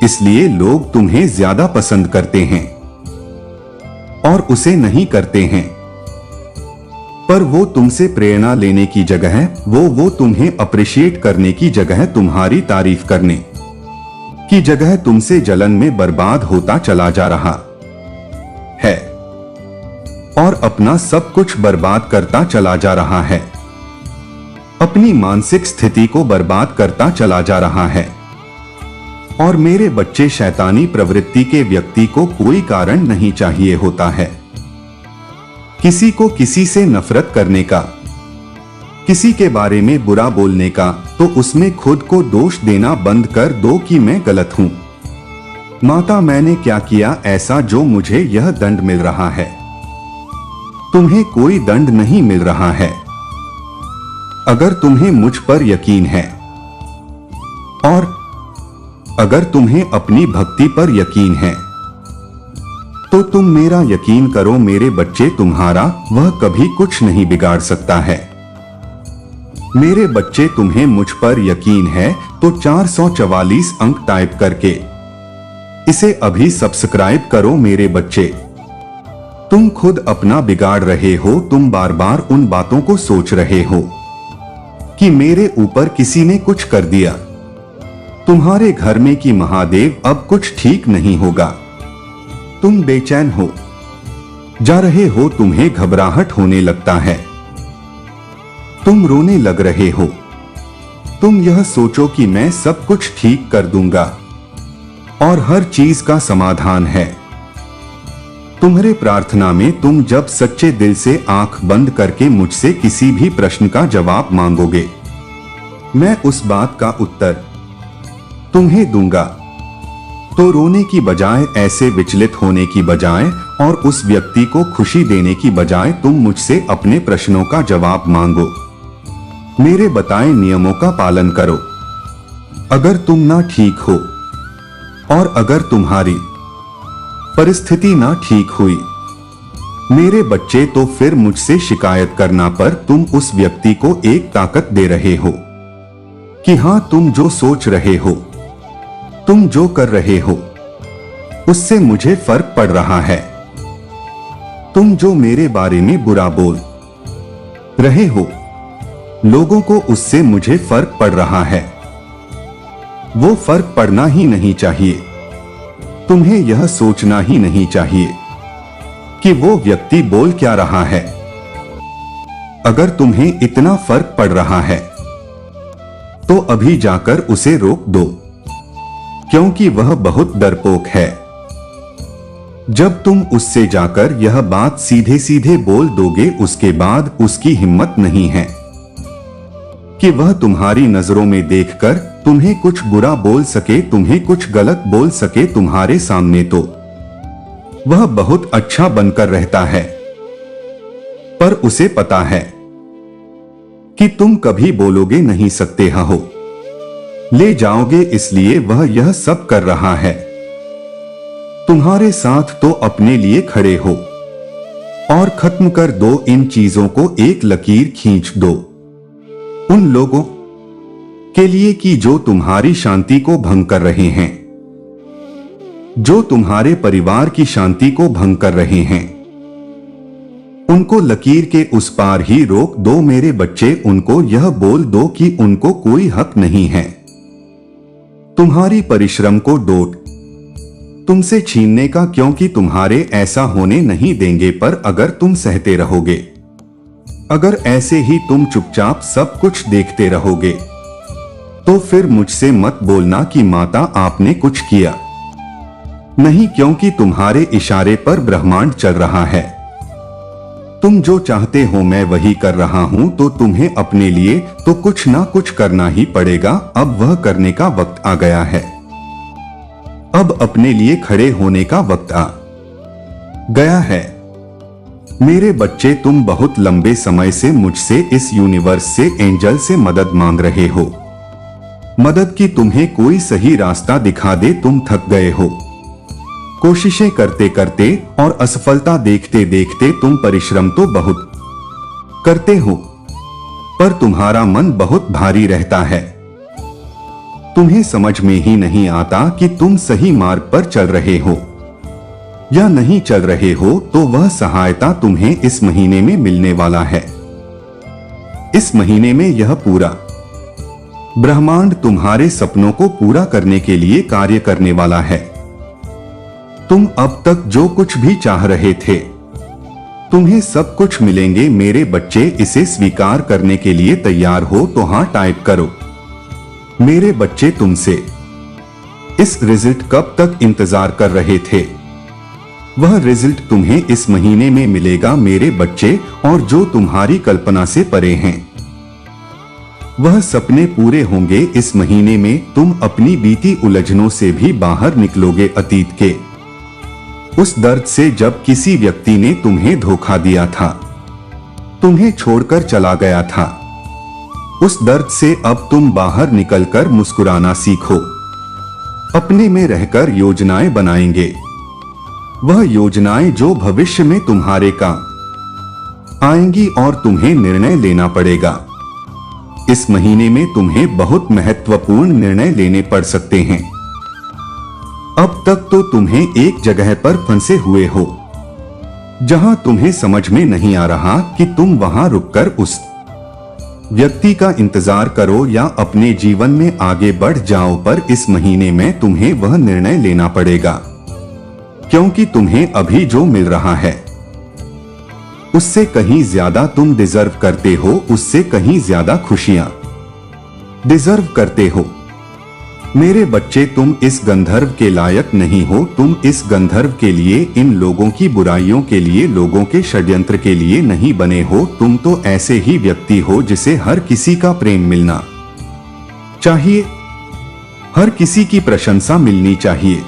इसलिए लोग तुम्हें ज्यादा पसंद करते हैं और उसे नहीं करते हैं। पर वो तुमसे प्रेरणा लेने की जगह, वो तुम्हें अप्रिशिएट करने की जगह, तुम्हारी तारीफ करने की जगह तुमसे जलन में बर्बाद होता चला जा रहा है और अपना सब कुछ बर्बाद करता चला जा रहा है। अपनी मानसिक स्थिति को बर्बाद करता चला जा रहा है। और मेरे बच्चे, शैतानी प्रवृत्ति के व्यक्ति को कोई कारण नहीं चाहिए होता है। किसी को किसी से नफरत करने का, किसी के बारे में बुरा बोलने का, तो उसमें खुद को दोष देना बंद कर दो कि मैं गलत हूं। माता, मैंने क्या किया ऐसा जो मुझे यह दंड मिल रहा है? तुम्हें कोई दंड नहीं मिल रहा है। अगर तुम्हें मुझ पर यकीन है और अगर तुम्हें अपनी भक्ति पर यकीन है, तो तुम मेरा यकीन करो मेरे बच्चे, तुम्हारा वह कभी कुछ नहीं बिगाड़ सकता है। मेरे बच्चे, तुम्हें मुझ पर यकीन है तो 444 अंक टाइप करके इसे अभी सब्सक्राइब करो। मेरे बच्चे, तुम खुद अपना बिगाड़ रहे हो। तुम बार बार उन बातों को सोच रहे हो कि मेरे ऊपर किसी ने कुछ कर दिया, तुम्हारे घर में कि महादेव अब कुछ ठीक नहीं होगा। तुम बेचैन हो जा रहे हो, तुम्हें घबराहट होने लगता है, तुम रोने लग रहे हो। तुम यह सोचो कि मैं सब कुछ ठीक कर दूंगा और हर चीज का समाधान है। तुम्हारे प्रार्थना में तुम जब सच्चे दिल से आंख बंद करके मुझसे किसी भी प्रश्न का जवाब मांगोगे, मैं उस बात का उत्तर तुम्हें दूंगा। तो रोने की बजाय, ऐसे विचलित होने की बजाय और उस व्यक्ति को खुशी देने की बजाय तुम मुझसे अपने प्रश्नों का जवाब मांगो। मेरे बताए नियमों का पालन करो। अगर तुम ना ठीक हो और अगर तुम्हारी परिस्थिति ना ठीक हुई मेरे बच्चे, तो फिर मुझसे शिकायत करना पर तुम उस व्यक्ति को एक ताकत दे रहे हो कि हाँ, तुम जो सोच रहे हो, तुम जो कर रहे हो, उससे मुझे फर्क पड़ रहा है। तुम जो मेरे बारे में बुरा बोल रहे हो लोगों को, उससे मुझे फर्क पड़ रहा है। वो फर्क पड़ना ही नहीं चाहिए। तुम्हें यह सोचना ही नहीं चाहिए कि वो व्यक्ति बोल क्या रहा है। अगर तुम्हें इतना फर्क पड़ रहा है तो अभी जाकर उसे रोक दो, क्योंकि वह बहुत डरपोक है। जब तुम उससे जाकर यह बात सीधे सीधे बोल दोगे, उसके बाद उसकी हिम्मत नहीं है कि वह तुम्हारी नजरों में देखकर तुम्हें कुछ बुरा बोल सके, तुम्हें कुछ गलत बोल सके तुम्हारे सामने, तो वह बहुत अच्छा बनकर रहता है। पर उसे पता है कि तुम कभी बोलोगे नहीं सकते हो, ले जाओगे, इसलिए वह यह सब कर रहा है। तुम्हारे साथ तो अपने लिए खड़े हो और खत्म कर दो इन चीजों को, एक लकीर खींच दो उन लोगों के लिए कि जो तुम्हारी शांति को भंग कर रहे हैं, जो तुम्हारे परिवार की शांति को भंग कर रहे हैं। उनको लकीर के उस पार ही रोक दो मेरे बच्चे। उनको यह बोल दो कि उनको कोई हक नहीं है तुम्हारी परिश्रम को डोट तुमसे छीनने का, क्योंकि तुम्हारे ऐसा होने नहीं देंगे। पर अगर तुम सहते रहोगे, अगर ऐसे ही तुम चुपचाप सब कुछ देखते रहोगे, तो फिर मुझसे मत बोलना कि माता आपने कुछ किया नहीं, क्योंकि तुम्हारे इशारे पर ब्रह्मांड चल रहा है। तुम जो चाहते हो मैं वही कर रहा हूं, तो तुम्हें अपने लिए तो कुछ ना कुछ करना ही पड़ेगा। अब वह करने का वक्त आ गया है। अब अपने लिए खड़े होने का वक्त आ गया है। मेरे बच्चे, तुम बहुत लंबे समय से मुझसे, इस यूनिवर्स से, एंजल से मदद मांग रहे हो। मदद की तुम्हें कोई सही रास्ता दिखा दे। तुम थक गए हो कोशिशें करते करते और असफलता देखते देखते। तुम परिश्रम तो बहुत करते हो, पर तुम्हारा मन बहुत भारी रहता है। तुम्हें समझ में ही नहीं आता कि तुम सही मार्ग पर चल रहे हो या नहीं चल रहे हो। तो वह सहायता तुम्हें इस महीने में मिलने वाला है। इस महीने में यह पूरा ब्रह्मांड तुम्हारे सपनों को पूरा करने के लिए कार्य करने वाला है। तुम अब तक जो कुछ भी चाह रहे थे, तुम्हें सब कुछ मिलेंगे मेरे बच्चे। इसे स्वीकार करने के लिए तैयार हो तो हां टाइप करो। मेरे बच्चे, तुमसे इस रिजल्ट कब तक इंतजार कर रहे थे, वह रिजल्ट तुम्हें इस महीने में मिलेगा मेरे बच्चे। और जो तुम्हारी कल्पना से परे हैं, वह सपने पूरे होंगे इस महीने में। तुम अपनी बीती उलझनों से भी बाहर निकलोगे। अतीत के उस दर्द से जब किसी व्यक्ति ने तुम्हें धोखा दिया था, तुम्हें छोड़कर चला गया था, उस दर्द से अब तुम बाहर निकलकर मुस्कुराना सीखो। अपने में रहकर योजनाएं बनाएंगे, वह योजनाएं जो भविष्य में तुम्हारे काम आएंगी। और तुम्हें निर्णय लेना पड़ेगा। इस महीने में तुम्हें बहुत महत्वपूर्ण निर्णय लेने पड़ सकते हैं। अब तक तो तुम्हें एक जगह पर फंसे हुए हो, जहां तुम्हें समझ में नहीं आ रहा कि तुम वहां रुककर उस व्यक्ति का इंतजार करो या अपने जीवन में आगे बढ़ जाओ। पर इस महीने में तुम्हें वह निर्णय लेना पड़ेगा, क्योंकि तुम्हें अभी जो मिल रहा है उससे कहीं ज्यादा तुम डिजर्व करते हो। उससे कहीं ज्यादा खुशियां डिजर्व करते हो। मेरे बच्चे, तुम इस गंधर्व के लायक नहीं हो। तुम इस गंधर्व के लिए, इन लोगों की बुराइयों के लिए, लोगों के षड्यंत्र के लिए नहीं बने हो। तुम तो ऐसे ही व्यक्ति हो जिसे हर किसी का प्रेम मिलना चाहिए, हर किसी की प्रशंसा मिलनी चाहिए।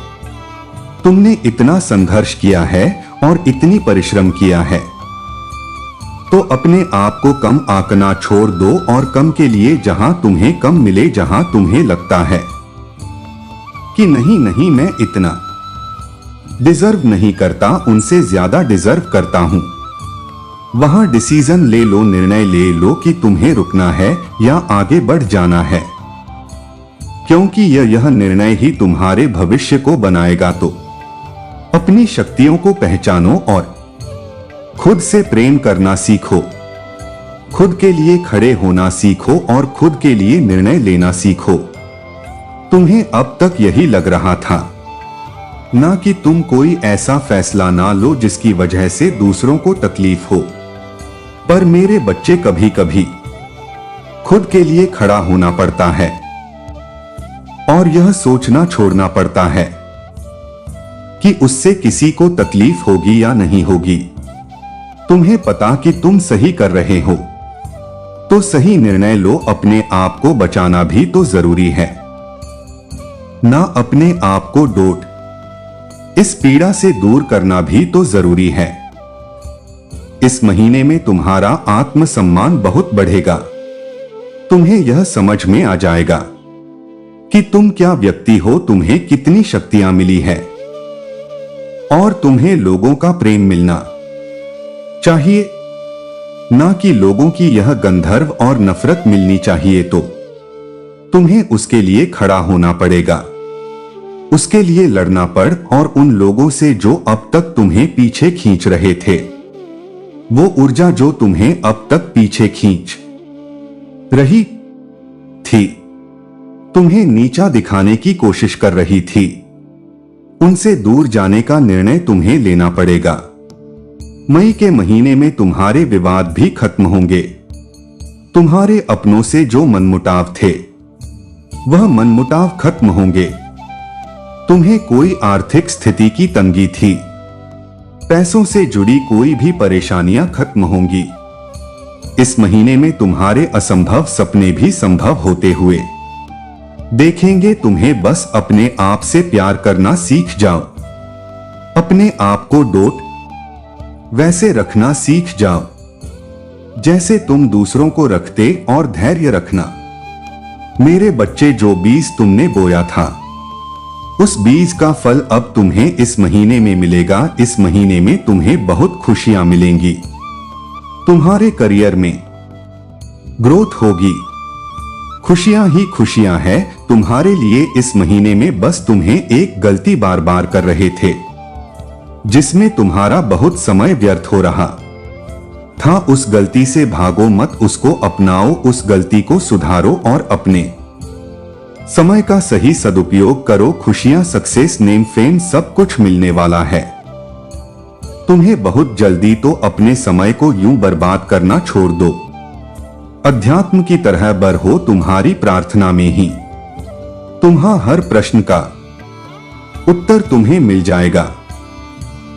तुमने इतना संघर्ष किया है और इतनी परिश्रम किया है, तो अपने आप को कम आंकना छोड़ दो और कम के लिए जहां तुम्हें कम मिले, जहां तुम्हें लगता है कि नहीं नहीं मैं इतना डिजर्व नहीं करता, उनसे ज्यादा डिजर्व करता हूं। वहां डिसीजन ले लो, निर्णय ले लो कि तुम्हें रुकना है या आगे बढ़ जाना है, क्योंकि यह निर्णय ही तुम्हारे भविष्य को बनाएगा। तो अपनी शक्तियों को पहचानो और खुद से प्रेम करना सीखो, खुद के लिए खड़े होना सीखो और खुद के लिए निर्णय लेना सीखो। तुम्हें अब तक यही लग रहा था ना कि तुम कोई ऐसा फैसला ना लो जिसकी वजह से दूसरों को तकलीफ हो, पर मेरे बच्चे कभी कभी खुद के लिए खड़ा होना पड़ता है और यह सोचना छोड़ना पड़ता है कि उससे किसी को तकलीफ होगी या नहीं होगी। तुम्हें पता कि तुम सही कर रहे हो तो सही निर्णय लो। अपने आप को बचाना भी तो जरूरी है ना, अपने आप को डोट इस पीड़ा से दूर करना भी तो जरूरी है। इस महीने में तुम्हारा आत्मसम्मान बहुत बढ़ेगा। तुम्हें यह समझ में आ जाएगा कि तुम क्या व्यक्ति हो, तुम्हें कितनी शक्तियां मिली है और तुम्हें लोगों का प्रेम मिलना चाहिए, ना कि लोगों की यह गंधर्व और नफरत मिलनी चाहिए। तो तुम्हें उसके लिए खड़ा होना पड़ेगा, उसके लिए लड़ना पड़ और उन लोगों से जो अब तक तुम्हें पीछे खींच रहे थे, वो ऊर्जा जो तुम्हें अब तक पीछे खींच रही थी, तुम्हें नीचा दिखाने की कोशिश कर रही थी, उनसे दूर जाने का निर्णय तुम्हें लेना पड़ेगा। मई के महीने में तुम्हारे विवाद भी खत्म होंगे। तुम्हारे अपनों से जो मनमुटाव थे वह मनमुटाव खत्म होंगे। तुम्हें कोई आर्थिक स्थिति की तंगी थी, पैसों से जुड़ी कोई भी परेशानियां खत्म होंगी। इस महीने में तुम्हारे असंभव सपने भी संभव होते हुए देखेंगे। तुम्हें बस अपने आप से प्यार करना सीख जाओ, अपने आप को डोट वैसे रखना सीख जाओ जैसे तुम दूसरों को रखते और धैर्य रखना। मेरे बच्चे, जो बीज तुमने बोया था उस बीज का फल अब तुम्हें इस महीने में मिलेगा। इस महीने में तुम्हें बहुत खुशियां मिलेंगी। तुम्हारे करियर में ग्रोथ होगी, खुशियां ही खुशियां हैं तुम्हारे लिए। इस महीने में बस तुम्हें एक गलती बार बार कर रहे थे जिसमें तुम्हारा बहुत समय व्यर्थ हो रहा था। उस गलती से भागो मत, उसको अपनाओ, उस गलती को सुधारो और अपने समय का सही सदुपयोग करो। खुशियां, सक्सेस, नेम, फेम सब कुछ मिलने वाला है। तुम्हें बहुत जल्दी तो अपने समय को यूं बर्बाद करना छोड़ दो। अध्यात्म की तरह बर हो तुम्हारी प्रार्थना में ही तुम्हारा हर प्रश्न का उत्तर तुम्हें मिल जाएगा।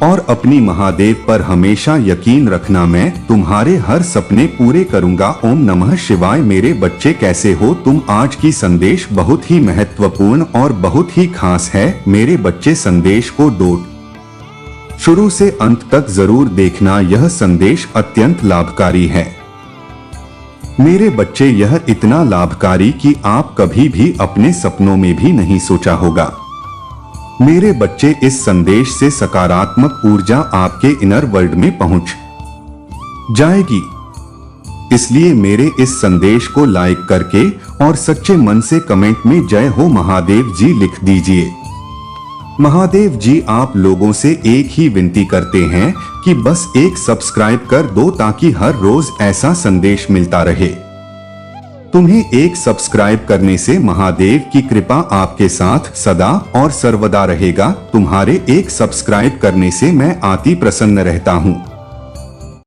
और अपनी महादेव पर हमेशा यकीन रखना, मैं तुम्हारे हर सपने पूरे करूंगा। ओम नमः शिवाय। मेरे बच्चे, कैसे हो तुम? आज की संदेश बहुत ही महत्वपूर्ण और बहुत ही खास है। मेरे बच्चे, संदेश को डोट शुरू से अंत तक जरूर देखना। यह संदेश अत्यंत लाभकारी है मेरे बच्चे। यह इतना लाभकारी कि आप कभी भी अपने सपनों में भी नहीं सोचा होगा। मेरे बच्चे, इस संदेश से सकारात्मक ऊर्जा आपके इनर वर्ल्ड में पहुंच जाएगी। इसलिए मेरे इस संदेश को लाइक करके और सच्चे मन से कमेंट में जय हो महादेव जी लिख दीजिए। महादेव जी आप लोगों से एक ही विनती करते हैं कि बस एक सब्सक्राइब कर दो ताकि हर रोज ऐसा संदेश मिलता रहे। तुम्हें एक सब्सक्राइब करने से महादेव की कृपा आपके साथ सदा और सर्वदा रहेगा। तुम्हारे एक सब्सक्राइब करने से मैं अति प्रसन्न रहता हूँ।